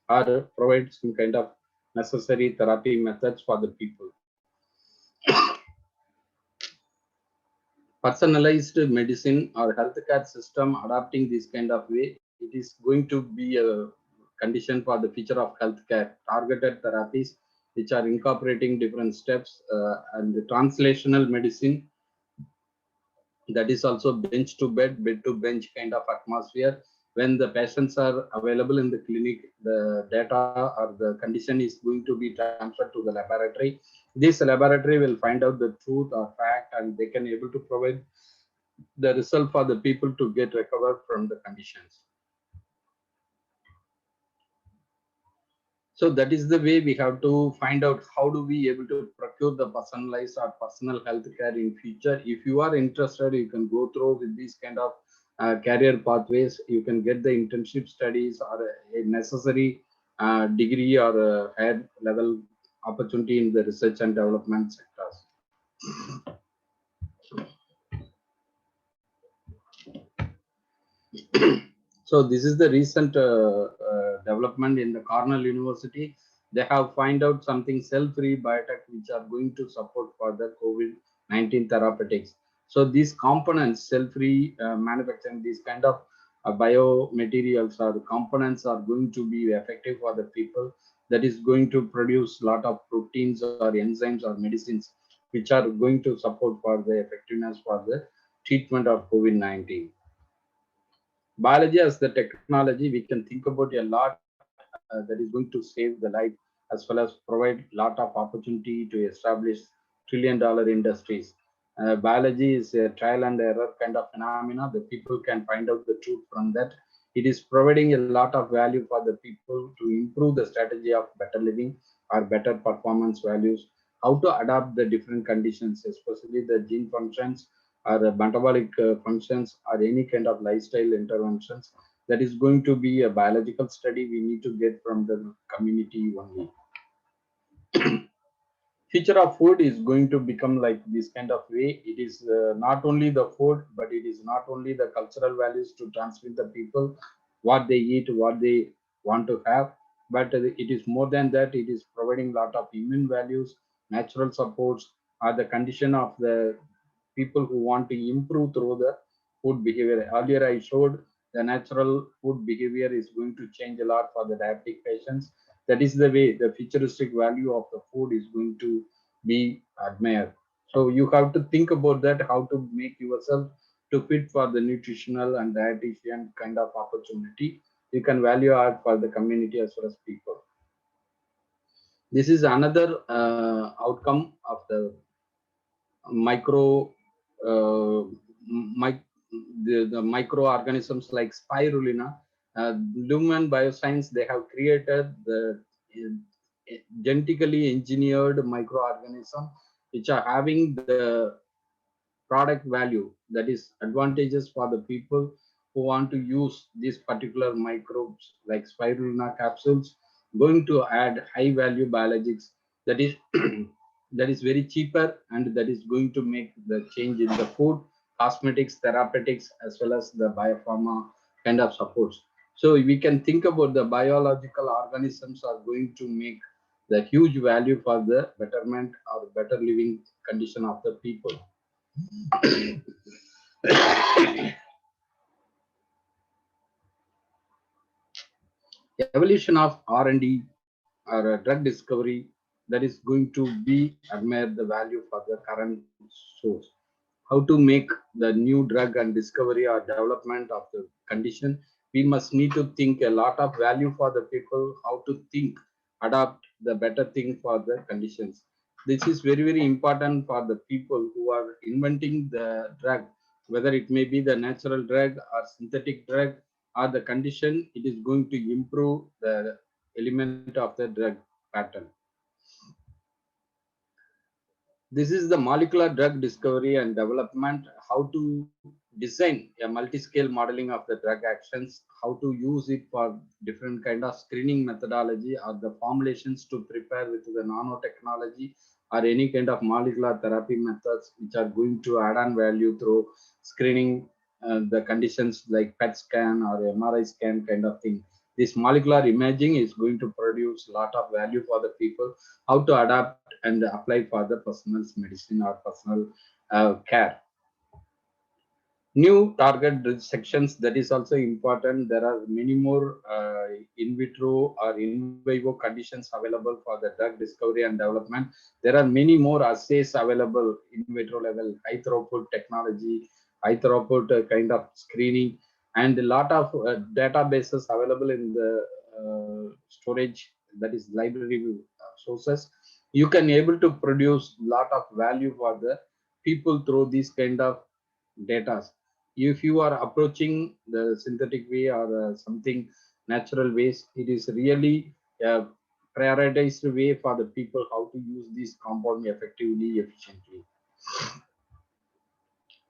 or provide some kind of necessary therapy methods for the people. Personalized medicine or healthcare system adapting this kind of way, it is going to be a condition for the future of healthcare. Targeted therapies which are incorporating different steps and the translational medicine, that is also bench to bed to bench kind of atmosphere. When the patients are available in the clinic, the data or the condition is going to be transferred to the laboratory. This laboratory will find out the truth or fact, and they can able to provide the result for the people to get recovered from the conditions. So that is the way we have to find out how do we able to procure the personalized or personal health care in future. If you are interested, you can go through with these kind of career pathways. You can get the internship studies or a necessary degree or a higher level opportunity in the research and development sectors. So this is the recent development in the Cornell University. They have find out something cell-free biotech which are going to support for the COVID-19 therapeutics. So these components, cell-free manufacturing, these kind of biomaterials or components are going to be effective for the people. That is going to produce a lot of proteins or enzymes or medicines which are going to support for the effectiveness for the treatment of COVID-19. Biology as the technology, we can think about a lot that is going to save the life as well as provide lot of opportunity to establish trillion-dollar industries. Biology is a trial and error kind of phenomena. The people can find out the truth from that. It is providing a lot of value for the people to improve the strategy of better living or better performance values, how to adapt the different conditions, especially the gene functions or the metabolic functions or any kind of lifestyle interventions. That is going to be a biological study we need to get from the community only. Future of food is going to become like this kind of way. It is not only the food, but it is not only the cultural values to transmit the people what they eat, what they want to have, but it is more than that. It is providing lot of human values, natural supports, or the condition of the people who want to improve through the food behavior. Earlier, I showed the natural food behavior is going to change a lot for the diabetic patients. That is the way the futuristic value of the food is going to be admired. So you have to think about that, how to make yourself to fit for the nutritional and dietitian kind of opportunity. You can value add for the community as well as people. This is another outcome of the micro uh, mic, the microorganisms like spirulina. Lumen Bioscience, they have created the genetically engineered microorganism which are having the product value, that is advantages for the people who want to use these particular microbes like spirulina capsules, going to add high value biologics, that is that is very cheaper, and that is going to make the change in the food, cosmetics, therapeutics, as well as the biopharma kind of supports. So we can think about the biological organisms are going to make the huge value for the betterment or better living condition of the people. Evolution of R&D or drug discovery, that is going to be admire the value for the current source. How to make the new drug and discovery or development of the condition, we must need to think a lot of value for the people, how to think, adapt the better thing for the conditions. This is very, very important for the people who are inventing the drug, whether it may be the natural drug or synthetic drug or the condition, it is going to improve the element of the drug pattern. This is the molecular drug discovery and development, how to design a multi-scale modeling of the drug actions, how to use it for different kind of screening methodology or the formulations to prepare with the nanotechnology or any kind of molecular therapy methods which are going to add on value through screening the conditions like PET scan or MRI scan kind of thing. This molecular imaging is going to produce a lot of value for the people, how to adapt and apply for the personal medicine or personal care. New target sections, that is also important. There are many more in vitro or in vivo conditions available for the drug discovery and development. There are many more assays available in vitro level, high throughput technology, high throughput kind of screening, and a lot of databases available in the storage, that is library sources. You can able to produce lot of value for the people through these kind of data. If you are approaching the synthetic way or something natural ways, it is really a prioritized way for the people how to use this compound effectively, efficiently.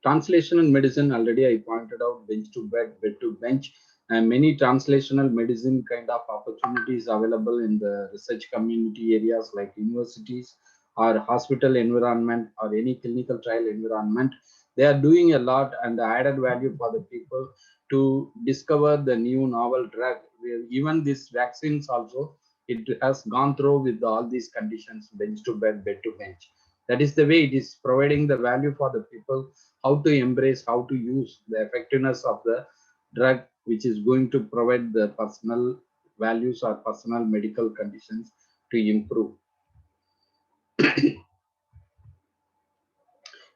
Translational medicine, already I pointed out, bench to bed to bench, and many translational medicine kind of opportunities available in the research community areas like universities or hospital environment or any clinical trial environment. They are doing a lot and the added value for the people to discover the new novel drug. Even these vaccines also, it has gone through with all these conditions, bench to bed to bench. That is the way it is providing the value for the people, how to embrace, how to use the effectiveness of the drug, which is going to provide the personal values or personal medical conditions to improve.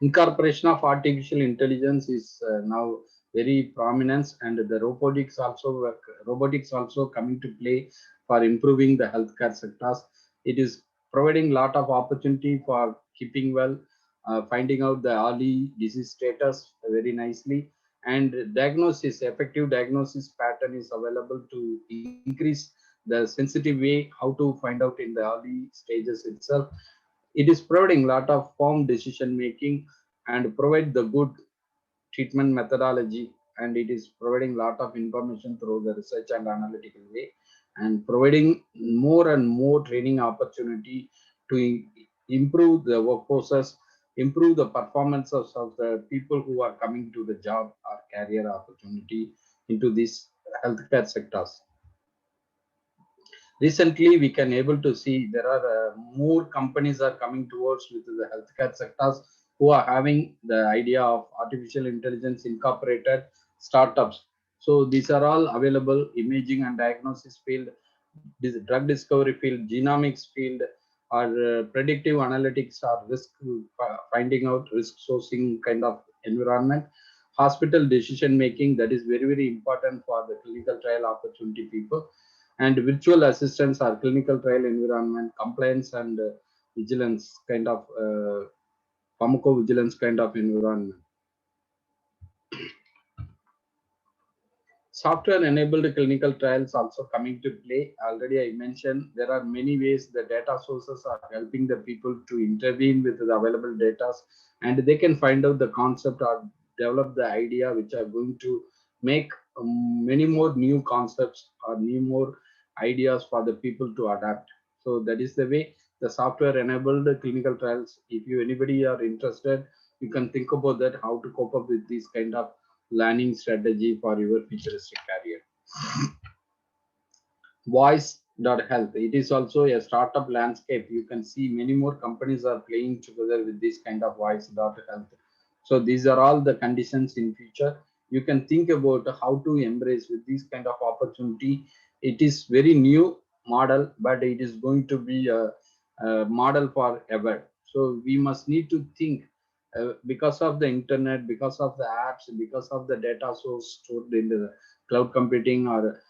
Incorporation of artificial intelligence is now very prominent, and the robotics also coming to play for improving the healthcare sectors. It is providing lot of opportunity for keeping well, finding out the early disease status very nicely, and diagnosis, effective diagnosis pattern is available to increase the sensitive way how to find out in the early stages itself. It is providing lot of form decision making and provide the good treatment methodology, and it is providing lot of information through the research and analytical way, and providing more and more training opportunity to improve the workforces, improve the performances of the people who are coming to the job or career opportunity into these healthcare sectors. Recently, we can able to see there are more companies are coming towards with the healthcare sectors who are having the idea of artificial intelligence incorporated startups. So these are all available: imaging and diagnosis field, this drug discovery field, genomics field, or predictive analytics, or risk finding out, risk sourcing kind of environment. Hospital decision making, that is very, very important for the clinical trial opportunity people, and virtual assistants are clinical trial environment, compliance and vigilance kind of pharmacovigilance kind of environment. Software enabled clinical trials also coming to play. Already I mentioned there are many ways the data sources are helping the people to intervene with the available data, and they can find out the concept or develop the idea which are going to make many more new concepts or new more ideas for the people to adapt. So that is the way the software enabled clinical trials. If you anybody are interested, you can think about that, how to cope up with these kind of learning strategy for your futuristic career. Voice.health, it is also a startup landscape. You can see many more companies are playing together with this kind of Voice.health. So these are all the conditions in future. You can think about how to embrace with this kind of opportunity. It is very new model, but it is going to be a model forever. So we must need to think because of the internet, because of the apps, because of the data source stored in the cloud computing or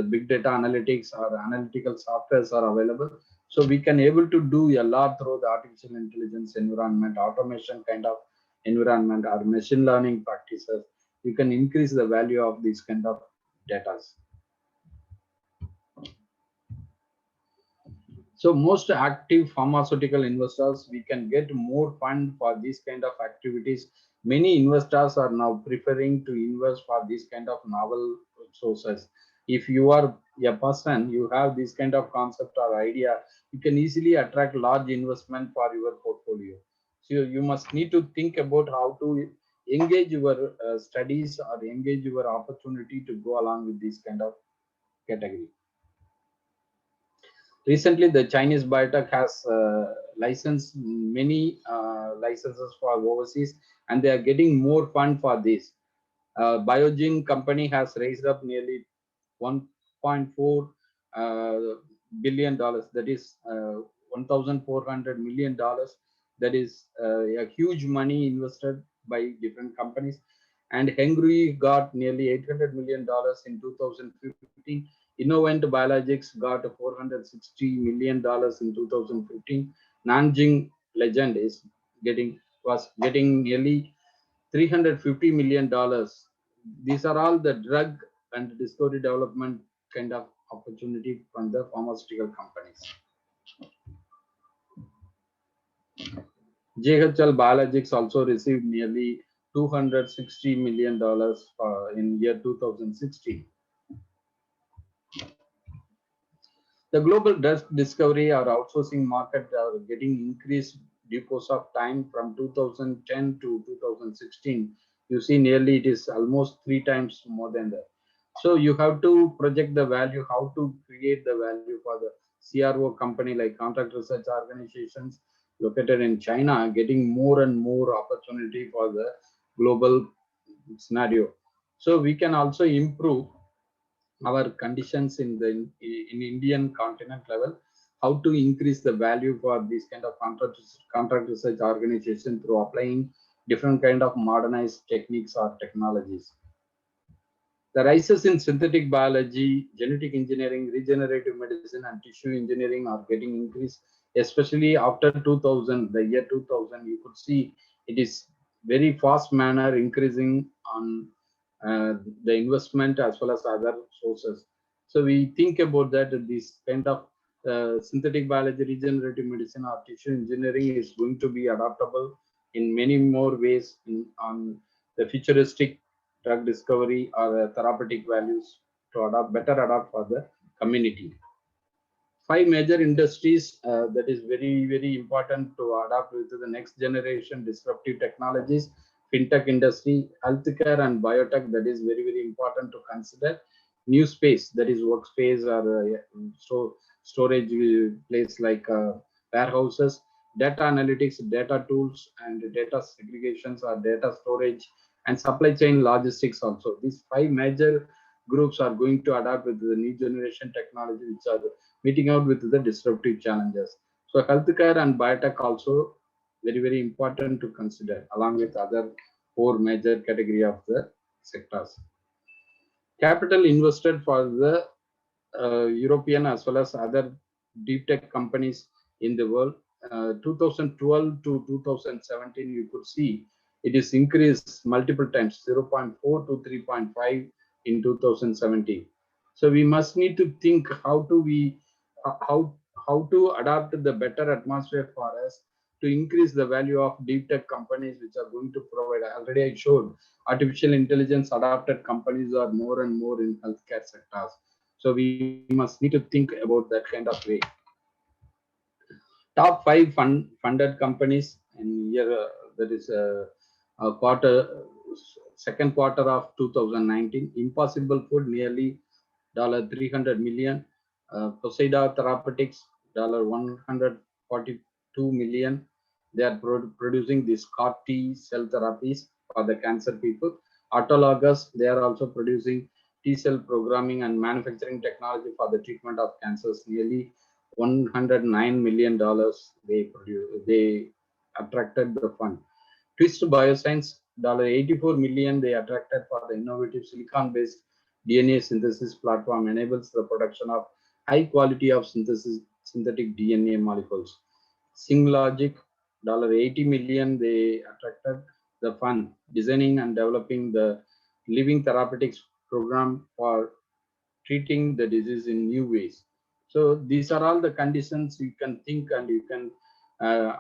big data analytics or analytical softwares are available. So we can able to do a lot through the artificial intelligence environment, automation kind of environment, or machine learning practices. You can increase the value of these kind of data. So most active pharmaceutical investors, we can get more fund for these kind of activities. Many investors are now preferring to invest for these kind of novel sources. If you are a person, you have this kind of concept or idea, you can easily attract large investment for your portfolio. So you must need to think about how to engage your studies or engage your opportunity to go along with this kind of category. Recently, the Chinese biotech has licensed many licenses for overseas, and they are getting more fund for this. Biogen company has raised up nearly 1.4 billion dollars. That is $1,400 million. That is a huge money invested by different companies. And Hengrui got nearly $800 million in 2015. Innovent Biologics got $460 million in 2015. Nanjing Legend was getting nearly $350 million. These are all the drug and discovery development kind of opportunity from the pharmaceutical companies. JHL Biologics also received nearly $260 million in year 2016. The global drug discovery or outsourcing market are getting increased due course of time from 2010 to 2016. You see nearly it is almost 3 times more than that. So you have to project the value, how to create the value for the CRO company like contract research organizations located in China, getting more and more opportunity for the global scenario. So we can also improve our conditions in the in Indian continent level, how to increase the value for this kind of contract research organization through applying different kind of modernized techniques or technologies. The rises in synthetic biology, genetic engineering, regenerative medicine, and tissue engineering are getting increased, especially after 2000, the year 2000. You could see it is very fast manner increasing on the investment as well as other sources. So we think about that this kind of synthetic biology, regenerative medicine, or tissue engineering is going to be adaptable in many more ways on the futuristic drug discovery or therapeutic values to better adapt for the community. 5 major industries that is very, very important to adapt with the next generation disruptive technologies. Fintech industry, healthcare and biotech, that is very, very important to consider. New space, that is workspace or storage place like warehouses, data analytics, data tools, and data segregations or data storage, and supply chain logistics also. These 5 major groups are going to adapt with the new generation technology, which are meeting out with the disruptive challenges. So healthcare and biotech also very, very important to consider along with other 4 major category of the sectors. Capital invested for the European as well as other deep tech companies in the world. 2012 to 2017, you could see it is increased multiple times, 0.4 to 3.5 in 2017. So we must need to think how to how to adapt the better atmosphere for us to increase the value of deep tech companies which are going to provide. Already I showed artificial intelligence adapted companies are more and more in healthcare sectors. So we must need to think about that kind of way. Top 5 funded companies in year that is second quarter of 2019. Impossible Food nearly $300 million. Poseida Therapeutics $142 million. They are producing these CAR T cell therapies for the cancer people. Autologous, they are also producing T cell programming and manufacturing technology for the treatment of cancers. Nearly $109 million they attracted the fund. Twist Bioscience $84 million they attracted for the innovative silicon-based DNA synthesis platform enables the production of high quality of synthetic DNA molecules. SingLogic $80 million they attracted the fund designing and developing the living therapeutics program for treating the disease in new ways. So these are all the conditions you can think and you can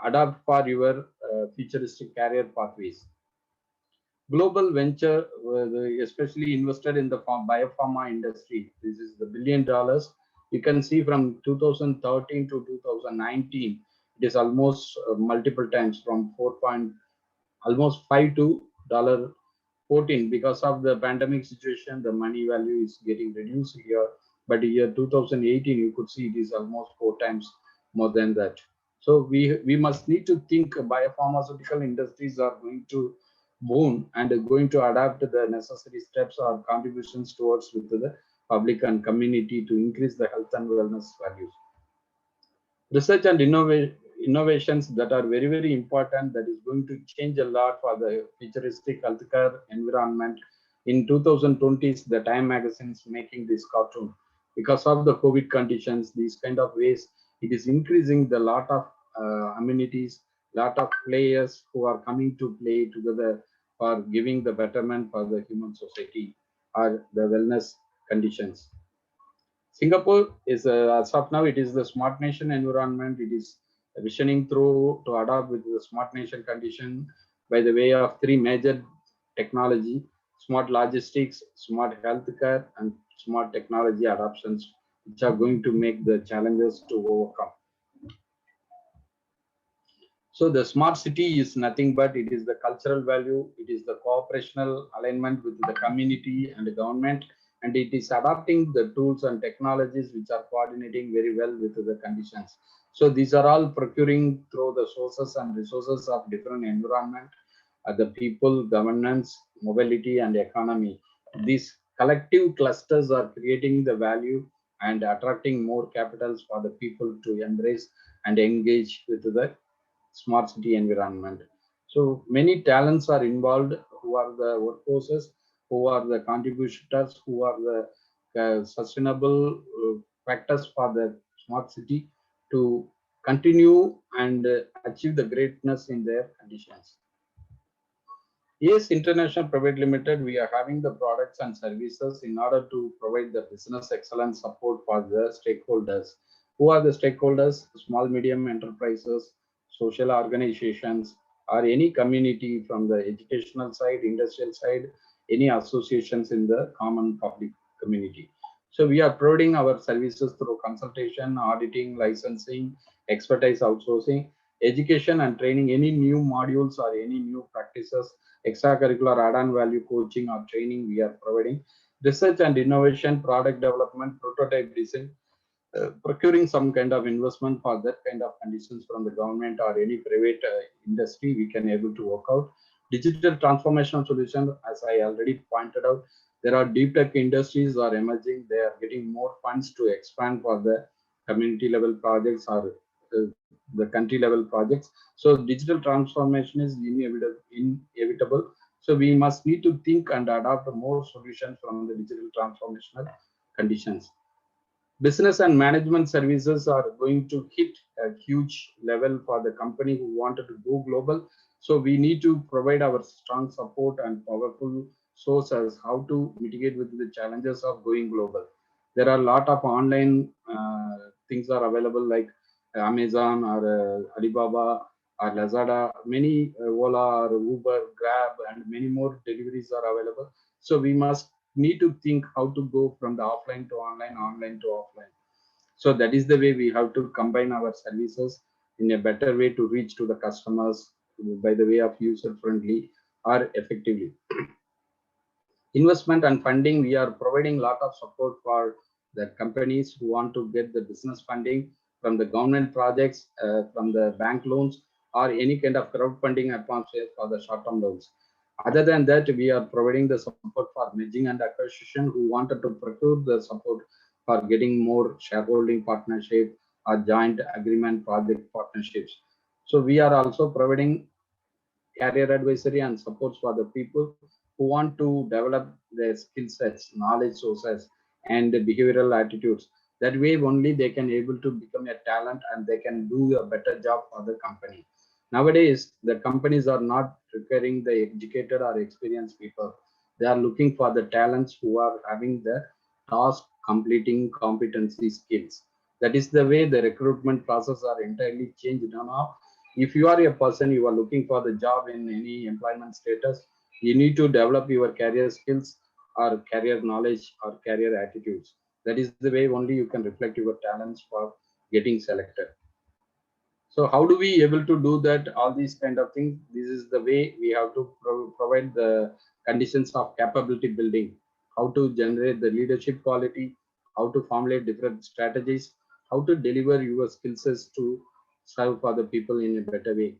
adapt for your futuristic career pathways. Global venture, especially invested in the biopharma industry. This is the $1 billion. You can see from 2013 to 2019, it is almost multiple times from almost 5 to $14. Because of the pandemic situation, the money value is getting reduced here. But year 2018, you could see it is almost 4 times more than that. So we must need to think biopharmaceutical industries are going to boom and going to adapt the necessary steps or contributions towards with the public and community to increase the health and wellness values. Research and innovations that are very, very important, that is going to change a lot for the futuristic healthcare environment. In 2020s, the Time magazine is making this cartoon. Because of the COVID conditions, these kind of ways, it is increasing the lot of amenities, lot of players who are coming to play together for giving the betterment for the human society or the wellness conditions. Singapore is, as of now, it is the smart nation environment. It is visioning through to adapt with the smart nation condition by the way of 3 major technology: smart logistics, smart healthcare, and smart technology adoptions, which are going to make the challenges to overcome. So the smart city is nothing but it is the cultural value, it is the cooperational alignment with the community and the government, and it is adopting the tools and technologies which are coordinating very well with the conditions. So these are all procuring through the sources and resources of different environment, the people, governance, mobility, and economy. These collective clusters are creating the value and attracting more capitals for the people to embrace and engage with the smart city environment. So many talents are involved, who are the workforces, who are the contributors, who are the sustainable factors for the smart city to continue and achieve the greatness in their conditions. Yes, International Private Limited, we are having the products and services in order to provide the business excellence support for the stakeholders. Who are the stakeholders? Small, medium enterprises, social organizations, or any community from the educational side, industrial side, any associations in the common public community. So we are providing our services through consultation, auditing, licensing, expertise outsourcing, education and training, any new modules or any new practices, extracurricular add-on value coaching or training we are providing, research and innovation, product development, prototype design, procuring some kind of investment for that kind of conditions from the government or any private industry, we can able to work out. Digital transformation solution, as I already pointed out, there are deep tech industries are emerging. They are getting more funds to expand for the community level projects or the country level projects. So digital transformation is inevitable. So we must need to think and adopt more solutions from the digital transformational conditions. Business and management services are going to hit a huge level for the company who wanted to go global. So we need to provide our strong support and powerful source as how to mitigate with the challenges of going global. There are a lot of online things are available like Amazon or Alibaba or Lazada, many Ola or Uber, Grab, and many more deliveries are available. So we must need to think how to go from the offline to online, online to offline. So that is the way we have to combine our services in a better way to reach to the customers by the way of user friendly or effectively. Investment and funding, we are providing a lot of support for the companies who want to get the business funding from the government projects, from the bank loans, or any kind of crowdfunding atmosphere for the short-term loans. Other than that, we are providing the support for merging and acquisition who wanted to procure the support for getting more shareholding partnership or joint agreement project partnerships. So we are also providing career advisory and supports for the people who want to develop their skill sets, knowledge sources, and behavioral attitudes. That way only they can able to become a talent and they can do a better job for the company. Nowadays, the companies are not requiring the educated or experienced people. They are looking for the talents who are having the task completing competency skills. That is the way the recruitment process are entirely changed now. If you are a person, you are looking for the job in any employment status, you need to develop your career skills or career knowledge or career attitudes. That is the way only you can reflect your talents for getting selected. So how do we able to do that? All these kind of things. This is the way we have to provide the conditions of capability building, how to generate the leadership quality, how to formulate different strategies, how to deliver your skill sets to serve for the people in a better way.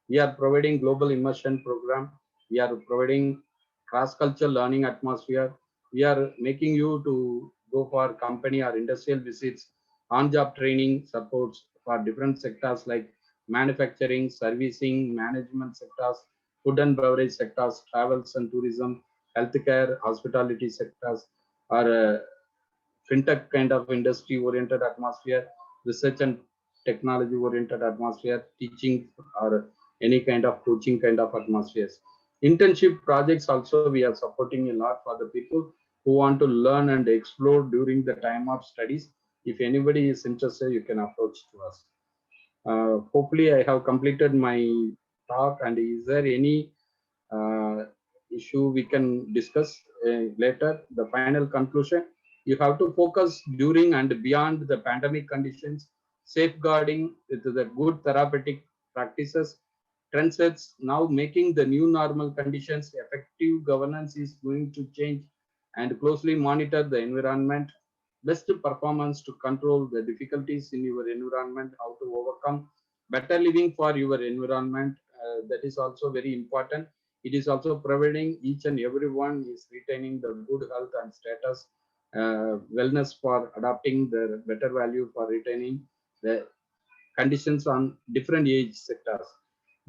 We are providing global immersion program. We are providing cross-cultural learning atmosphere. We are making you to go for company or industrial visits, on-job training supports for different sectors like manufacturing, servicing, management sectors, food and beverage sectors, travels and tourism, healthcare, hospitality sectors, or fintech kind of industry oriented atmosphere, research and technology oriented atmosphere, teaching or any kind of coaching kind of atmospheres. Internship projects also we are supporting a lot for the people who want to learn and explore during the time of studies. If anybody is interested, you can approach to us. Hopefully I have completed my talk, and is there any issue we can discuss later? The final conclusion, you have to focus during and beyond the pandemic conditions, safeguarding with the good therapeutic practices, trend sets, now making the new normal conditions. Effective governance is going to change and closely monitor the environment, best performance to control the difficulties in your environment, how to overcome better living for your environment. That is also very important. It is also providing each and everyone is retaining the good health and status, wellness for adopting the better value for retaining the conditions on different age sectors.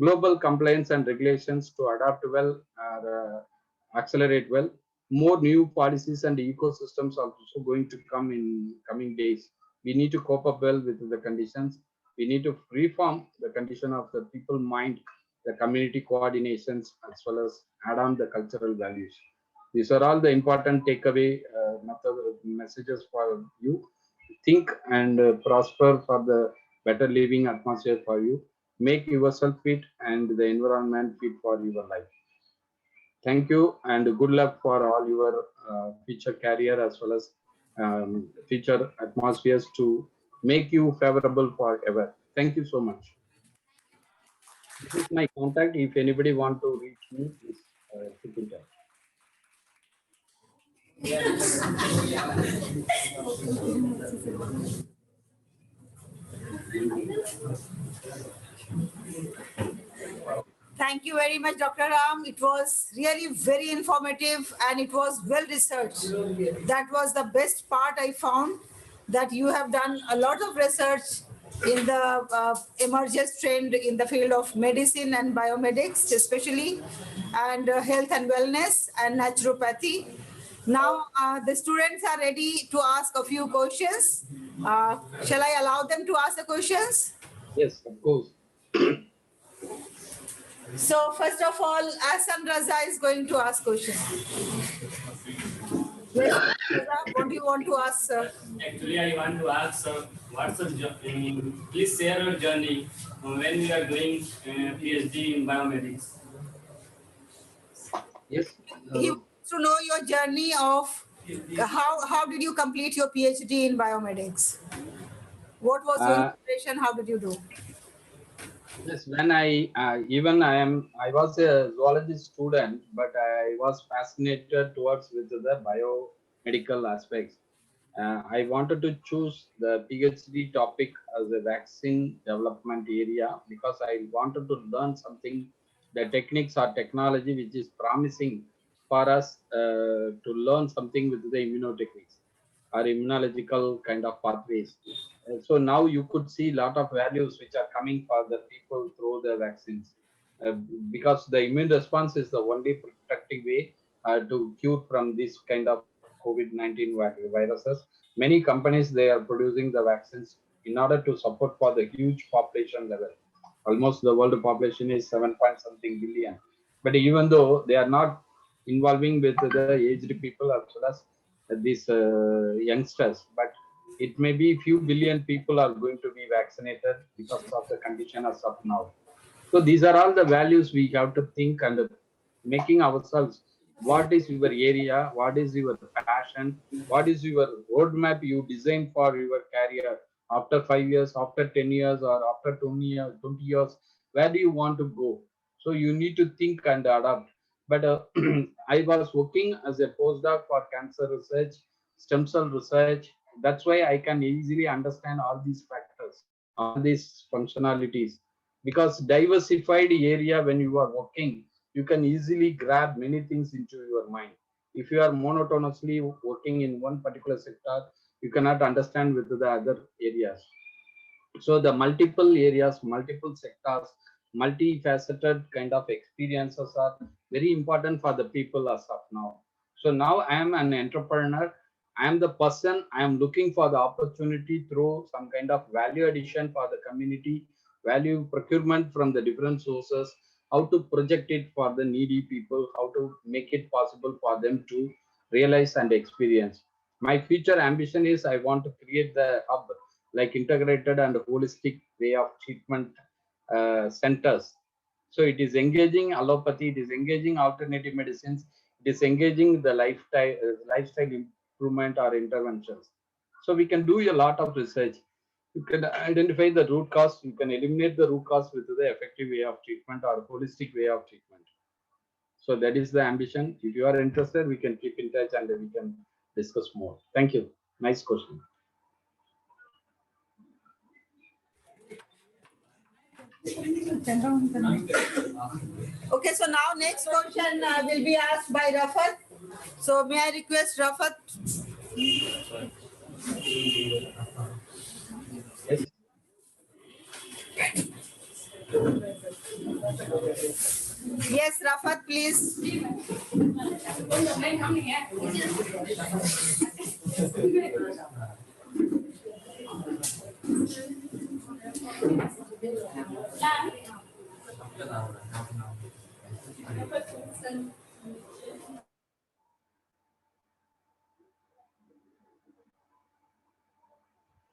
Global compliance and regulations to adapt well, accelerate well. More new policies and ecosystems are also going to come in coming days. We need to cope up well with the conditions. We need to reform the condition of the people mind, the community coordinations, as well as add on the cultural values. These are all the important takeaway messages for you. Think and prosper for the better living atmosphere for you. Make yourself fit and the environment fit for your life. Thank you and good luck for all your future career as well as future atmospheres to make you favorable forever. Thank you so much. This is my contact. If anybody want to reach me, please keep in touch. Thank you very much, Dr. Ram. It was really very informative and it was well researched. That was the best part I found, that you have done a lot of research in the emergence trend in the field of medicine and biomedics, especially, and health and wellness and naturopathy. Now, the students are ready to ask a few questions. Shall I allow them to ask the questions? Yes, of course. So first of all, Ahsan Raza is going to ask questions. Yes, Raza, what do you want to ask, sir? Actually, I want to ask, what's the please share your journey when you are doing PhD in biomedics. Yes. He wants to know your journey of how did you complete your PhD in biomedics? What was your inspiration? How did you do? Yes, when I was a zoology student, but I was fascinated towards with the biomedical aspects. I wanted to choose the PhD topic as a vaccine development area because I wanted to learn something, the techniques or technology which is promising for us to learn something with the immunotechniques or immunological kind of pathways. So now you could see a lot of values which are coming for the people through the vaccines uh, because the immune response is the only protective way to cure from this kind of COVID-19 viruses. Many companies, they are producing the vaccines in order to support for the huge population level. Almost the world population is 7 point something billion. But even though they are not involving with the aged people as well as these youngsters, but it may be few billion people are going to be vaccinated because of the condition as of now. So these are all the values we have to think and making ourselves. What is your area? What is your passion? What is your roadmap you design for your career after 5 years, after 10 years, or after 20 years, 20 years? Where do you want to go? So you need to think and adapt. But I was working as a postdoc for cancer research, stem cell research. That's why I can easily understand all these factors, all these functionalities, because diversified area when you are working, you can easily grab many things into your mind. If you are monotonously working in one particular sector, you cannot understand with the other areas. So the multiple areas, multiple sectors, multifaceted kind of experiences are very important for the people as of now. So now I am an entrepreneur. I am the person, I am looking for the opportunity through some kind of value addition for the community, value procurement from the different sources, how to project it for the needy people, how to make it possible for them to realize and experience. My future ambition is I want to create the hub, like integrated and holistic way of treatment centers. So it is engaging allopathy, it is engaging alternative medicines, it is engaging the lifestyle improvement or interventions. So we can do a lot of research. You can identify the root cause, you can eliminate the root cause with the effective way of treatment or holistic way of treatment. So that is the ambition. If you are interested, we can keep in touch and we can discuss more. Thank you. Nice question. Okay, so now next question will be asked by Rafat. So may I request Rafat? Yes. Yes, Rafat, please.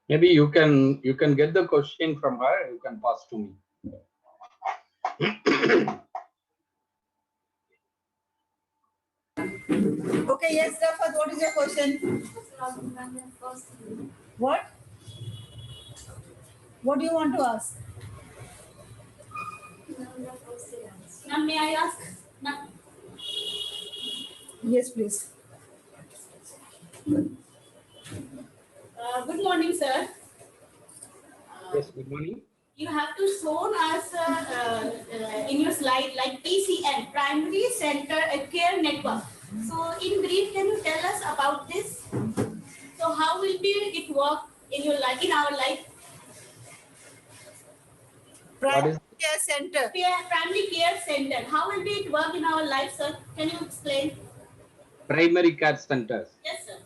Maybe you can get the question from her. You can pass to me. Okay, yes, Rafat, what is your question? What? What do you want to ask? Ma'am, may I ask? Ma'am, Yes, please. good morning, sir. Yes, good morning. You have to show us in your slide like PCN, Primary Center Care Network. So, in brief, can you tell us about this? So, how will it work in your life, in our life? Primary is- care center. Primary Care Center. How will it work in our life, sir? Can you explain? Primary care centers. Yes, sir.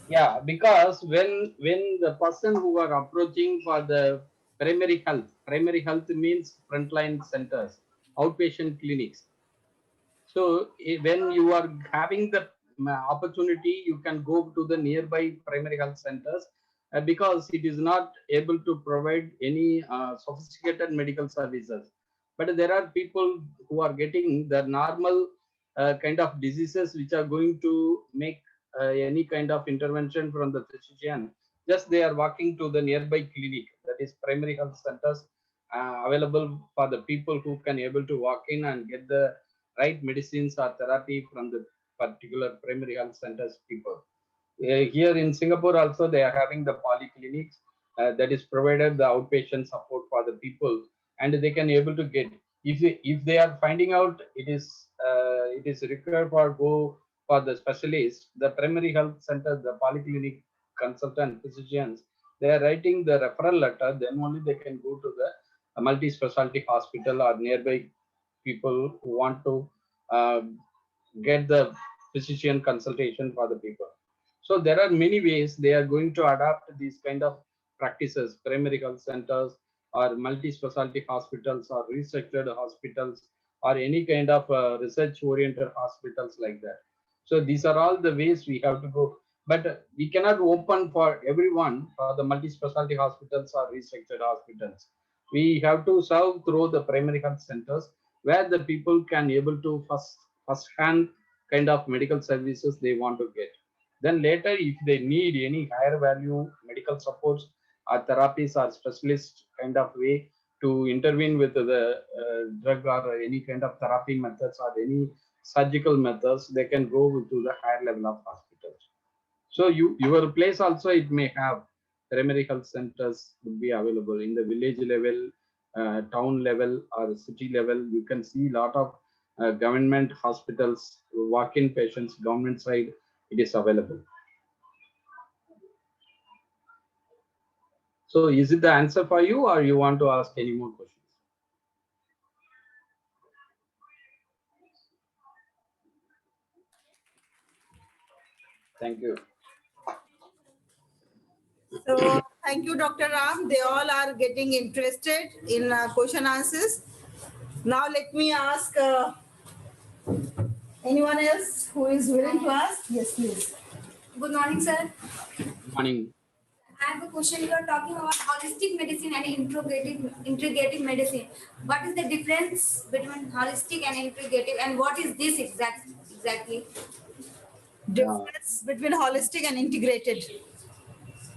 Yeah, because when the person who are approaching for the primary health means frontline centers, outpatient clinics. So when you are having the opportunity, you can go to the nearby primary health centers because it is not able to provide any sophisticated medical services. But there are people who are getting the normal kind of diseases which are going to make any kind of intervention from the physician. Just they are walking to the nearby clinic, that is primary health centers available for the people who can able to walk in and get the right medicines or therapy from the particular primary health centers people. Here in Singapore also they are having the polyclinics that is provided the outpatient support for the people, and they can able to get, if they are finding out it is required for go for the specialist, the primary health center, the polyclinic consultant physicians, they are writing the referral letter, then only they can go to the multi-specialty hospital or nearby people who want to uh, get the physician consultation for the people. So there are many ways they are going to adapt these kind of practices, primary health centers or multi-specialty hospitals or restructured hospitals or any kind of research-oriented hospitals like that. So these are all the ways we have to go. But we cannot open for everyone for the multi-specialty hospitals or restructured hospitals. We have to serve through the primary health centers where the people can able to first hand kind of medical services they want to get. Then later, if they need any higher value medical supports or therapies or specialist kind of way to intervene with the drug or any kind of therapy methods or any surgical methods, they can go to the higher level of hospitals. So your place also, it may have primary health centers would be available in the village level, town level or city level. You can see a lot of government hospitals, walk-in patients, government side, it is available. So is it the answer for you, or you want to ask any more questions? Thank you. So thank you, Dr. Ram. They all are getting interested in question answers. Now let me ask anyone else who is willing to ask. Yes, please. Good morning, sir. Good morning. I have a question. You are talking about holistic medicine and integrative medicine. What is the difference between holistic and integrative, and what is this exactly? Difference between holistic and integrated.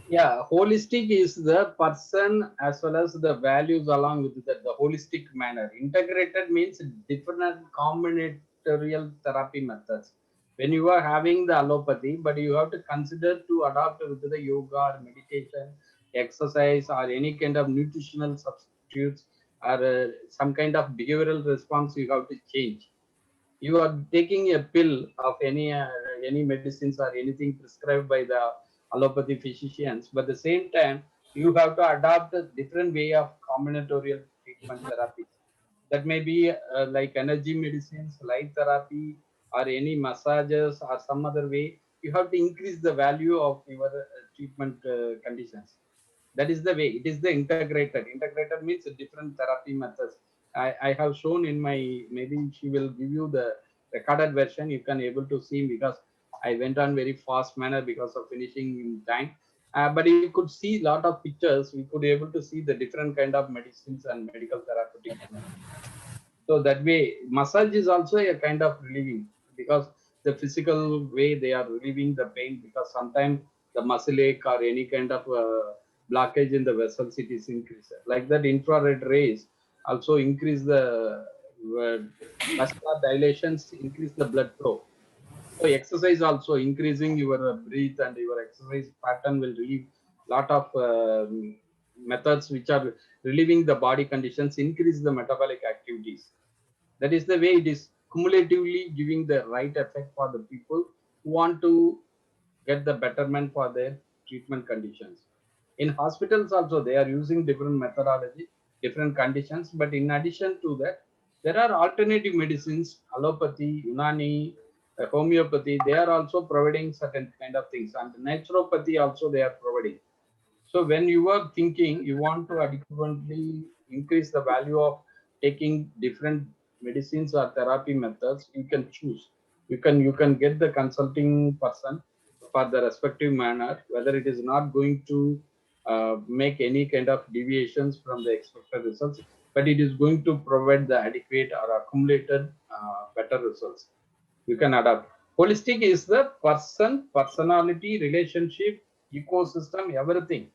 Yeah, holistic is the person as well as the values along with the holistic manner. Integrated means different combinatorial therapy methods. When you are having the allopathy, but you have to consider to adopt with the yoga or meditation, exercise or any kind of nutritional substitutes or some kind of behavioral response you have to change. You are taking a pill of any medicines or anything prescribed by the allopathy physicians, but at the same time you have to adopt a different way of combinatorial treatment therapies. That may be like energy medicines, light therapy, or any massages or some other way. You have to increase the value of your treatment conditions. That is the way. It is the integrated. Integrated means different therapy methods. I have shown in my, maybe she will give you the recorded version. You can able to see because I went on very fast manner because of finishing in time. But you could see lot of pictures. We could able to see the different kind of medicines and medical therapeutic. So that way, massage is also a kind of relieving because the physical way they are relieving the pain, because sometimes the muscle ache or any kind of blockage in the vessels, it is increased. Like that, infrared rays also increase the vascular dilations, increase the blood flow. So exercise also increasing your breath, and your exercise pattern will relieve lot of methods which are relieving the body conditions, increase the metabolic activities. That is the way it is cumulatively giving the right effect for the people who want to get the betterment for their treatment conditions. In hospitals also, they are using different methodology, different conditions. But in addition to that, there are alternative medicines, allopathy, Unani, homeopathy. They are also providing certain kind of things, and naturopathy also they are providing. So when you are thinking you want to adequately increase the value of taking different medicines or therapy methods, you can choose. You can get the consulting person for the respective manner, whether it is not going to make any kind of deviations from the expected results, but it is going to provide the adequate or accumulated better results. You can adapt. Holistic is the person, personality, relationship, ecosystem, everything.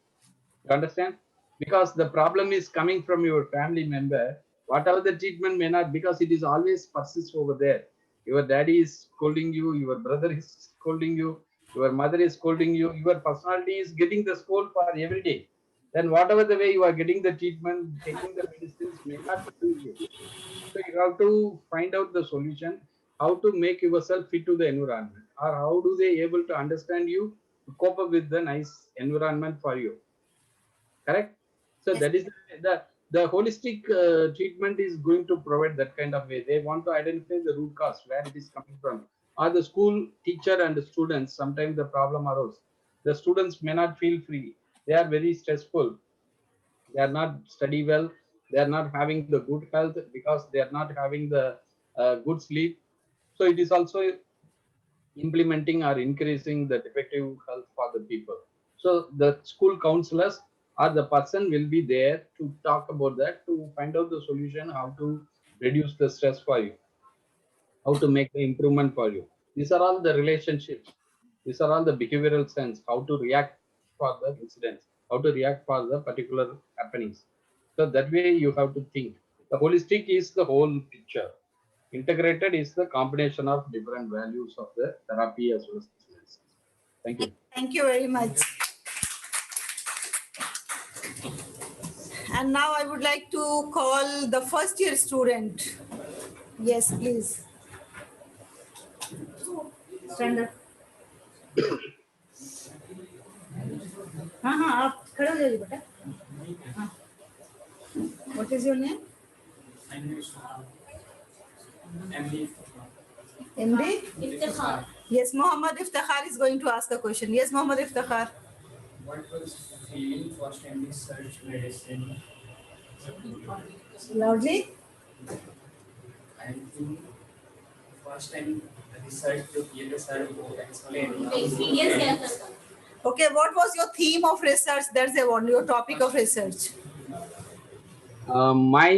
You understand? Because the problem is coming from your family member, whatever the treatment may not, because it is always persists over there. Your daddy is scolding you, your brother is scolding you, your mother is scolding you, your personality is getting the scold for every day. Then whatever the way you are getting the treatment, taking the medicines may not suit you. So you have to find out the solution, how to make yourself fit to the environment, or how do they able to understand you to cope up with the nice environment for you. Correct? So Yes. that is the holistic treatment is going to provide that kind of way. They want to identify the root cause, where it is coming from. Or the school teacher and the students, sometimes the problem arose. The students may not feel free. They are very stressful. They are not study well. They are not having the good health because they are not having the good sleep. So it is also implementing or increasing the defective health for the people. So the school counselors or the person will be there to talk about that, to find out the solution, how to reduce the stress for you, how to make the improvement for you. These are all the relationships. These are all the behavioral sense, how to react for the incidents, how to react for the particular happenings. So that way you have to think. The holistic is the whole picture. Integrated is the combination of different values of the therapy as well as medicine. Thank you. Thank you very much. And now I would like to call the first year student. Yes, please. Stand up. हाँ हाँ आप खड़े हो जाइए बेटा. हाँ. What is your name? MD? Iftikhar. Yes, Mohammed Iftikhar is going to ask a question. Yes, Mohammed Iftikhar. What was feeling first time research medicine? Loudly. I think first time research to sir explain. Yes. Okay, what was your theme of research? That's the one, your topic of research. My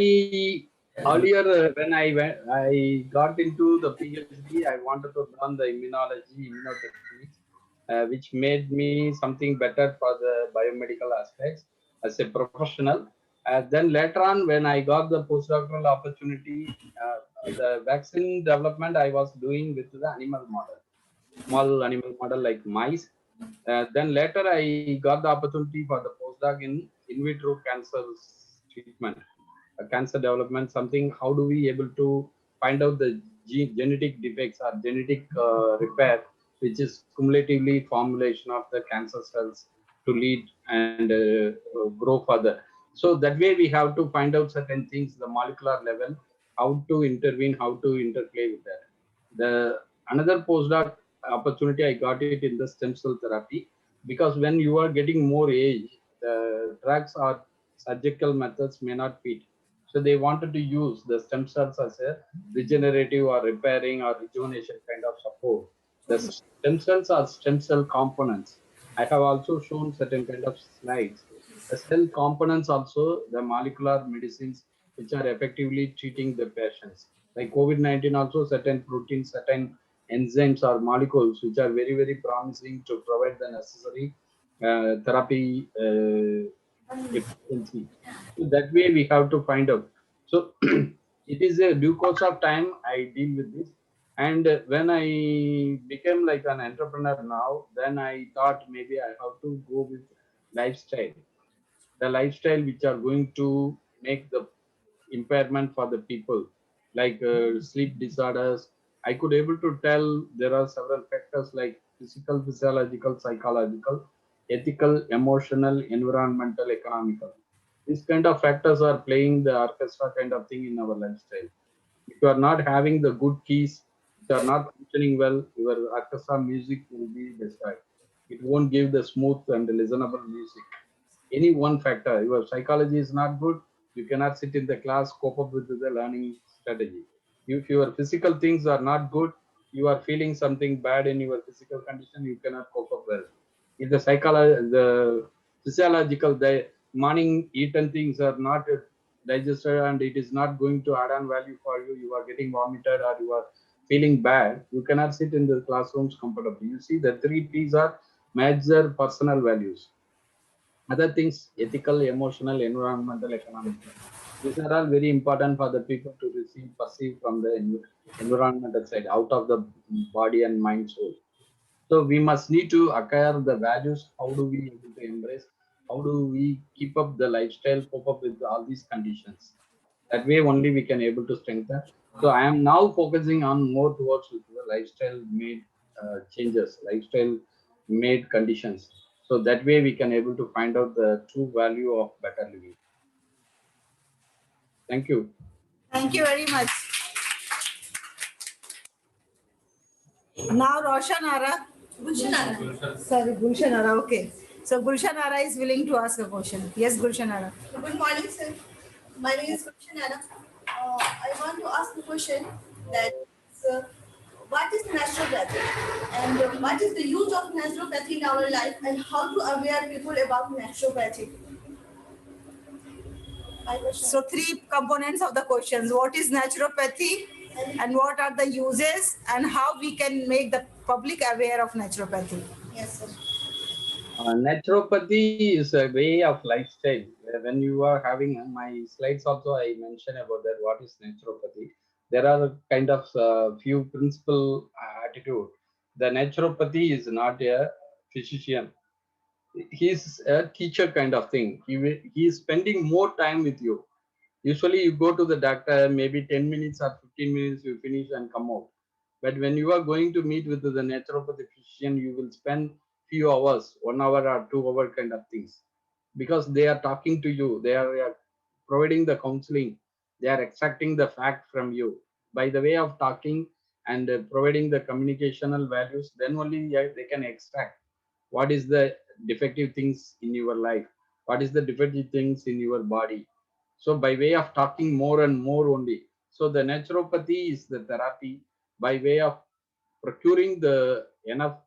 earlier when I got into the PhD, I wanted to learn the immunotechniques, which made me something better for the biomedical aspects as a professional. Then later on, when I got the postdoctoral opportunity, the vaccine development I was doing with the animal model, small animal model like mice. Then later I got the opportunity for the postdoc in vitro cancer treatment, cancer development, something, how do we able to find out the genetic defects or genetic repair, which is cumulatively formulation of the cancer cells to lead and grow further. So that way we have to find out certain things, the molecular level, how to intervene, how to interplay with that. The another postdoc opportunity I got it in the stem cell therapy, because when you are getting more age, the drugs or surgical methods may not fit. So they wanted to use the stem cells as a regenerative or repairing or rejuvenation kind of support. The stem cells are stem cell components. I have also shown certain kind of slides. The cell components also the molecular medicines which are effectively treating the patients. Like COVID-19 also certain proteins, certain enzymes or molecules which are very, very promising to provide the necessary therapy efficiency. So that way we have to find out. So it is a due course of time I deal with this. And when I became like an entrepreneur now, then I thought maybe I have to go with lifestyle. The lifestyle which are going to make the impairment for the people, like sleep disorders. I could able to tell there are several factors like physical, physiological, psychological, ethical, emotional, environmental, economical. These kind of factors are playing the orchestra kind of thing in our lifestyle. If you are not having the good keys, if you are not functioning well, your orchestra music will be destroyed. It won't give the smooth and listenable music. Any one factor, your psychology is not good, you cannot sit in the class, cope up with the learning strategy. If your physical things are not good, you are feeling something bad in your physical condition, you cannot cope up well. If the the physiological, the morning eaten things are not digested and it is not going to add on value for you, you are getting vomited or you are feeling bad, you cannot sit in the classrooms comfortably. You see, the three P's are major personal values. Other things, ethical, emotional, environmental, economical. These are all very important for the people to receive, perceive from the environmental side, out of the body and mind soul. So we must need to acquire the values. How do we able to embrace? How do we keep up the lifestyle, cope up with all these conditions? That way only we can able to strengthen. So I am now focusing on more towards the lifestyle made changes, lifestyle made conditions. So that way we can able to find out the true value of better living. Thank you. Thank you very much. Now Roshan Ara. Sorry, Gulshan Ara. Okay. So Gulshan Ara is willing to ask a question. Yes, Gulshan Ara. Good morning, sir. My name is Gulshan Ara. I want to ask a question that what is naturopathy and what is the use of naturopathy in our life and how to aware people about naturopathy? My question. So three components of the questions. What is naturopathy and what are the uses and how we can make the public aware of naturopathy? Yes, sir. Naturopathy is a way of lifestyle. When you are having my slides also, I mentioned about that. What is naturopathy? There are kind of few principal attitude. The naturopathy is not a physician. He's a teacher kind of thing. He is spending more time with you. Usually, you go to the doctor, maybe 10 minutes or 15 minutes, you finish and come out. But when you are going to meet with the naturopathy physician, you will spend few hours, 1 hour or 2 hour kind of things, because they are talking to you, they are providing the counseling, they are extracting the fact from you by the way of talking and providing the communicational values. Then only they can extract what is the defective things in your life, what is the defective things in your body. So by way of talking more and more only. So the naturopathy is the therapy by way of procuring the enough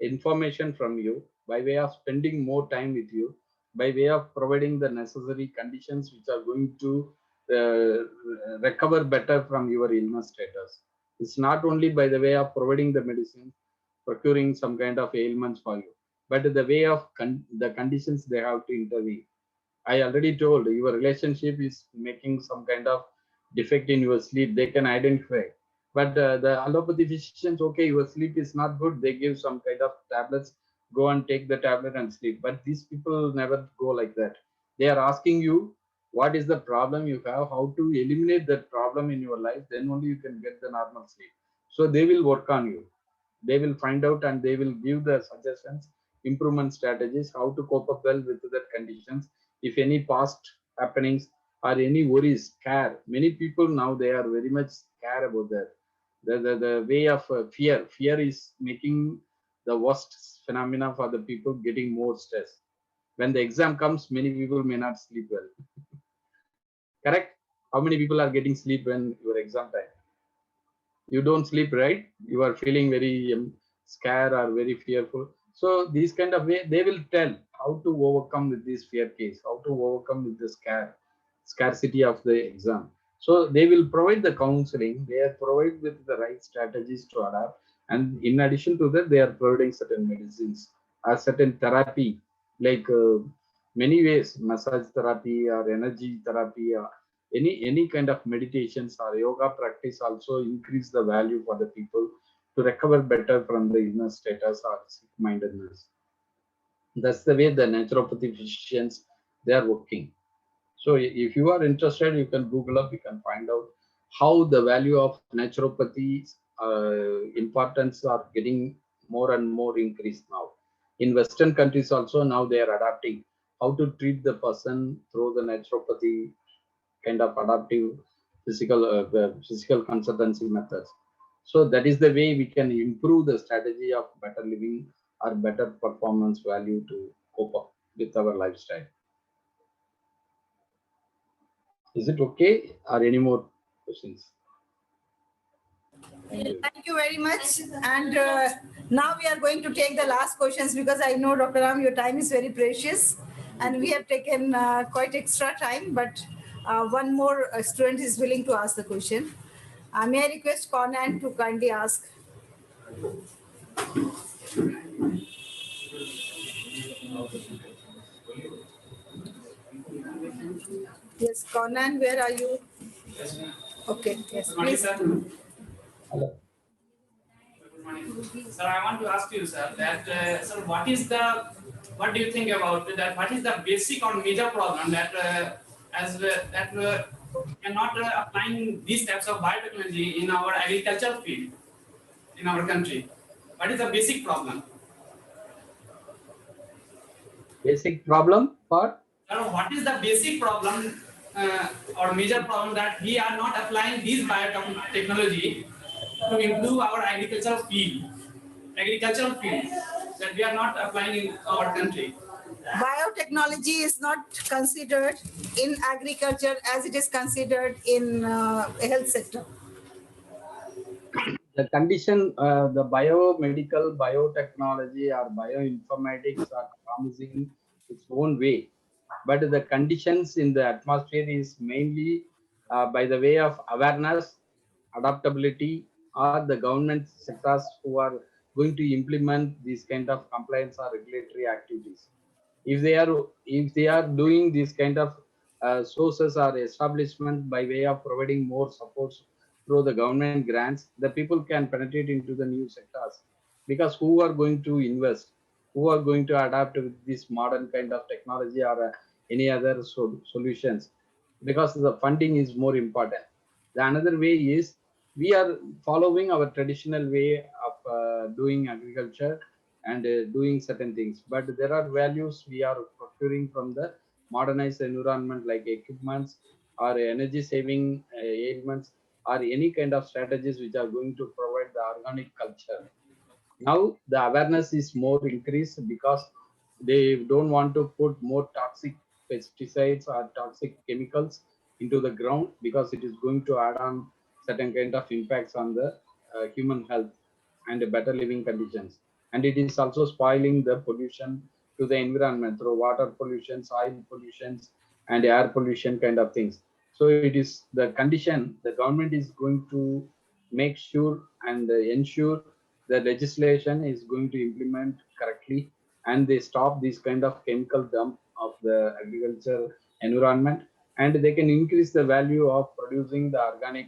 information from you, by way of spending more time with you, by way of providing the necessary conditions which are going to recover better from your illness status. It's not only by the way of providing the medicine, procuring some kind of ailments for you, but the way of the conditions they have to intervene. I already told your relationship is making some kind of defect in your sleep. They can identify. But the allopathy physicians, okay, your sleep is not good. They give some kind of tablets. Go and take the tablet and sleep. But these people never go like that. They are asking you what is the problem you have, how to eliminate that problem in your life. Then only you can get the normal sleep. So they will work on you. They will find out and they will give the suggestions, improvement strategies, how to cope up well with that conditions. If any past happenings or any worries, care, many people now they are very much care about that. The way of fear is making the worst phenomena for the people, getting more stress. When the exam comes, many people may not sleep well. Correct? How many people are getting sleep when your exam time? You don't sleep, right? You are feeling very scared or very fearful. So these kind of way they will tell how to overcome with this fear case, how to overcome with the scarcity of the exam. So they will provide the counseling, they are provide with the right strategies to adapt, And in addition to that, they are providing certain medicines or certain therapy, like many ways, massage therapy or energy therapy or any kind of meditations or yoga practice also increase the value for the people to recover better from the illness status or sick-mindedness. That's the way the naturopathy physicians, they are working. So if you are interested, you can Google up, you can find out how the value of naturopathy importance are getting more and more increased now. In Western countries also now they are adapting how to treat the person through the naturopathy kind of adaptive physical consultancy methods. So that is the way we can improve the strategy of better living or better performance value to cope up with our lifestyle. Is it okay or any more questions? Thank you. Thank you very much. And now we are going to take the last questions because I know, Dr. Ram, your time is very precious and we have taken quite extra time, but one more student is willing to ask the question. May I request Conan to kindly ask? Yes, Conan, where are you? Okay, yes, Good morning, please. sir. Hello. Good morning. Sir, I want to ask you, sir, that, sir, what do you think about that? What is the basic or major problem that, cannot applying these types of biotechnology in our agricultural field in our country? What is the basic problem? Basic problem for Sir, what is the basic problem or major problem that we are not applying these biotechnology to improve our agricultural field that we are not applying in our country? Biotechnology is not considered in agriculture as it is considered in health sector. the condition, the biomedical, biotechnology or bioinformatics are promising its own way. But the conditions in the atmosphere is mainly by the way of awareness, adaptability, or the government sectors who are going to implement these kind of compliance or regulatory activities. If they are doing this kind of sources or establishment by way of providing more supports through the government grants, the people can penetrate into the new sectors, because who are going to invest, who are going to adapt with this modern kind of technology or any other solutions, because the funding is more important. The another way is we are following our traditional way of doing agriculture and doing certain things, but there are values we are procuring from the modernized environment like equipments or energy saving ailments or any kind of strategies which are going to provide the organic culture. Now the awareness is more increased because they don't want to put more toxic pesticides or toxic chemicals into the ground, because it is going to add on certain kind of impacts on the human health and better living conditions. And it is also spoiling the pollution to the environment through water pollution, soil pollutions, and air pollution kind of things. So it is the condition the government is going to make sure and ensure the legislation is going to implement correctly, and they stop this kind of chemical dump of the agriculture environment, and they can increase the value of producing the organic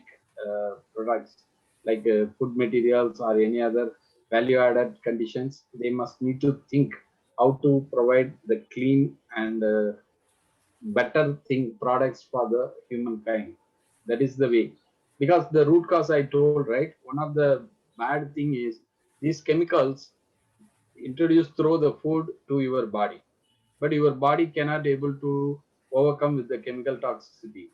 products like food materials or any other value added conditions. They must need to think how to provide the clean and better thing products for the humankind. That is the way, because the root cause I told, right, one of the bad thing is these chemicals introduced through the food to your body, but your body cannot able to overcome with the chemical toxicity.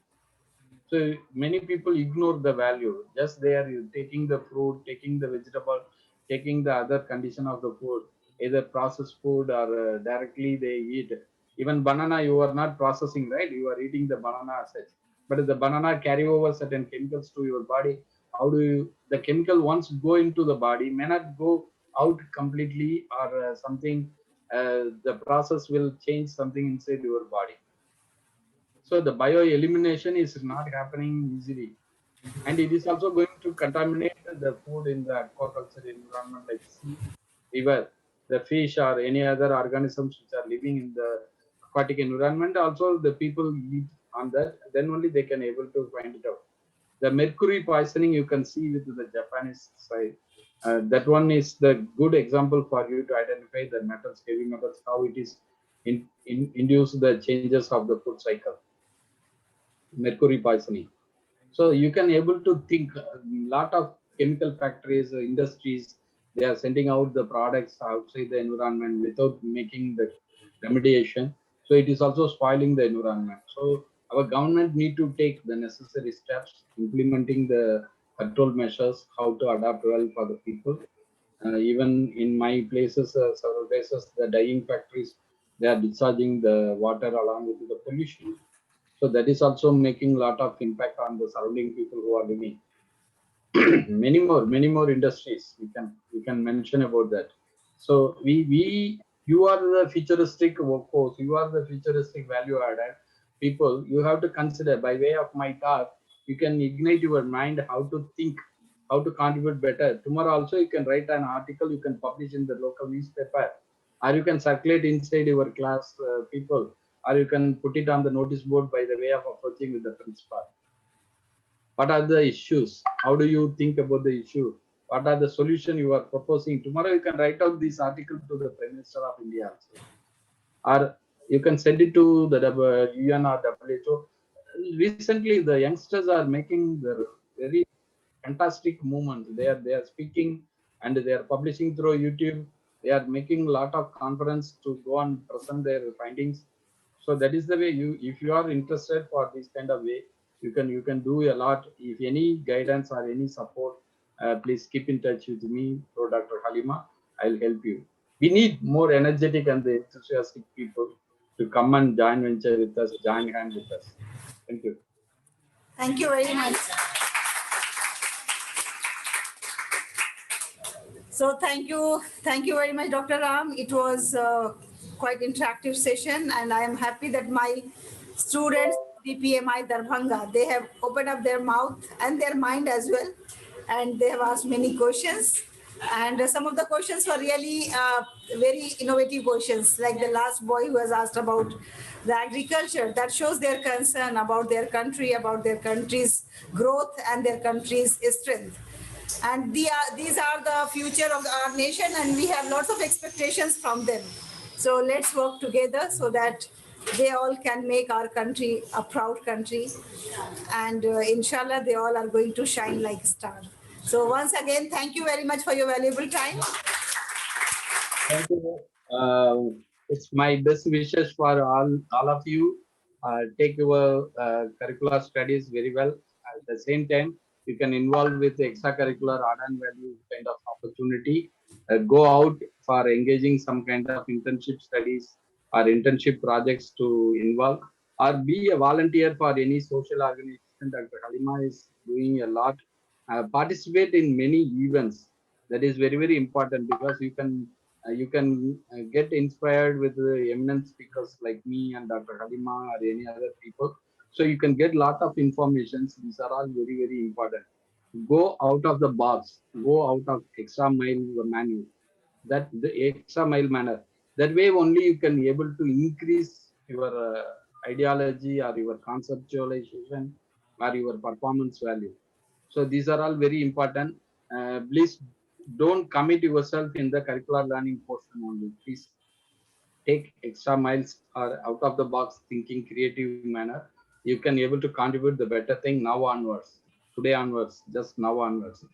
So many people ignore the value. Just they are taking the fruit, taking the vegetable, taking the other condition of the food, either processed food or directly they eat. Even banana, you are not processing, right? You are eating the banana as such. But if the banana carry over certain chemicals to your body, how do you? The chemical once go into the body may not go out completely, or something. The process will change something inside your body. So the bio elimination is not happening easily. And it is also going to contaminate the food in the aquaculture environment, like sea, river, the fish or any other organisms which are living in the aquatic environment. Also, the people eat on that, then only they can able to find it out. The mercury poisoning you can see with the Japanese side. That one is the good example for you to identify the metals, heavy metals, how it is induce the changes of the food cycle. Mercury poisoning. So you can able to think a lot of chemical factories, industries, they are sending out the products outside the environment without making the remediation. So it is also spoiling the environment. So our government need to take the necessary steps, implementing the control measures, how to adapt well for the people. Even in my places, several places, the dyeing factories, they are discharging the water along with the pollution. So that is also making a lot of impact on the surrounding people who are living. Many more industries we can mention about that. So you are the futuristic workforce, you are the futuristic value added people. You have to consider by way of my talk, you can ignite your mind how to think, how to contribute better. Tomorrow also you can write an article, you can publish in the local newspaper, or you can circulate inside your class people, or you can put it on the notice board by the way of approaching with the principal. What are the issues? How do you think about the issue? What are the solution you are proposing? Tomorrow you can write out this article to the Prime Minister of India also. Or you can send it to the UN or WHO. Recently, the youngsters are making the very fantastic movement. They are speaking and they are publishing through YouTube. They are making a lot of conference to go and present their findings. So that is the way if you are interested for this kind of way, you can do a lot. If any guidance or any support, please keep in touch with me or Dr. Halima. I'll help you. We need more energetic and the enthusiastic people to come and join venture with us, join hand with us. Thank you. Thank you very much. So thank you very much, Dr. Ram. It was quite interactive session, and I am happy that my students, DPMI Darbhanga, they have opened up their mouth and their mind as well, and they have asked many questions. And some of the questions were really very innovative questions, like the last boy who has asked about the agriculture. That shows their concern about their country, about their country's growth and their country's strength. And these are the future of our nation, and we have lots of expectations from them. So let's work together so that they all can make our country a proud country. And inshallah, they all are going to shine like a star. So once again, thank you very much for your valuable time. Thank you. It's my best wishes for all of you. Take your curricular studies very well. At the same time, you can involve with extracurricular art and value kind of opportunity. Go out for engaging some kind of internship studies or internship projects to involve, or be a volunteer for any social organization. Dr. Halima is doing a lot. Participate in many events. That is very, very important, because you can get inspired with the eminent speakers like me and Dr. Halima or any other people. So you can get lot of informations. These are all very, very important. Go out of the box. Go out of extra mile manual. That the extra mile manner. That way only you can able to increase your ideology or your conceptualization or your performance value. So these are all very important. Please don't commit yourself in the curricular learning portion only. Please take extra miles or out of the box thinking, creative manner. You can able to contribute the better thing now onwards, today onwards, just now onwards.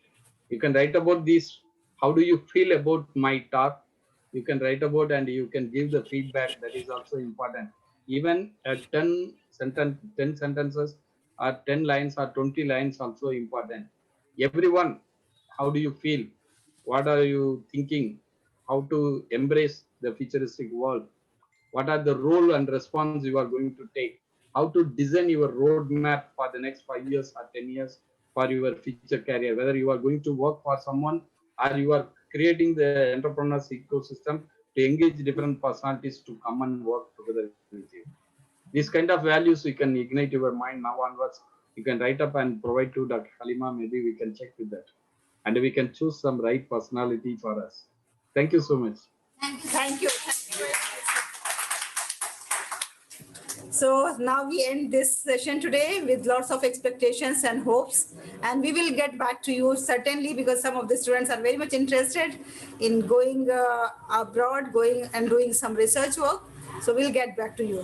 You can write about this. How do you feel about my talk? You can write about and you can give the feedback. That is also important. Even 10 sentences or 10 lines or 20 lines also important. Everyone, how do you feel? What are you thinking? How to embrace the futuristic world? What are the role and response you are going to take? How to design your roadmap for the next 5 years or 10 years for your future career? Whether you are going to work for someone or you are creating the entrepreneur's ecosystem to engage different personalities to come and work together with you. These kind of values you can ignite your mind now onwards. you can write up and provide to Dr. Halima. Maybe we can check with that. And we can choose some right personality for us. Thank you so much. Thank you. Thank you. Thank you very much. So now we end this session today with lots of expectations and hopes. And we will get back to you certainly, because some of the students are very much interested in going abroad, going and doing some research work. So we'll get back to you.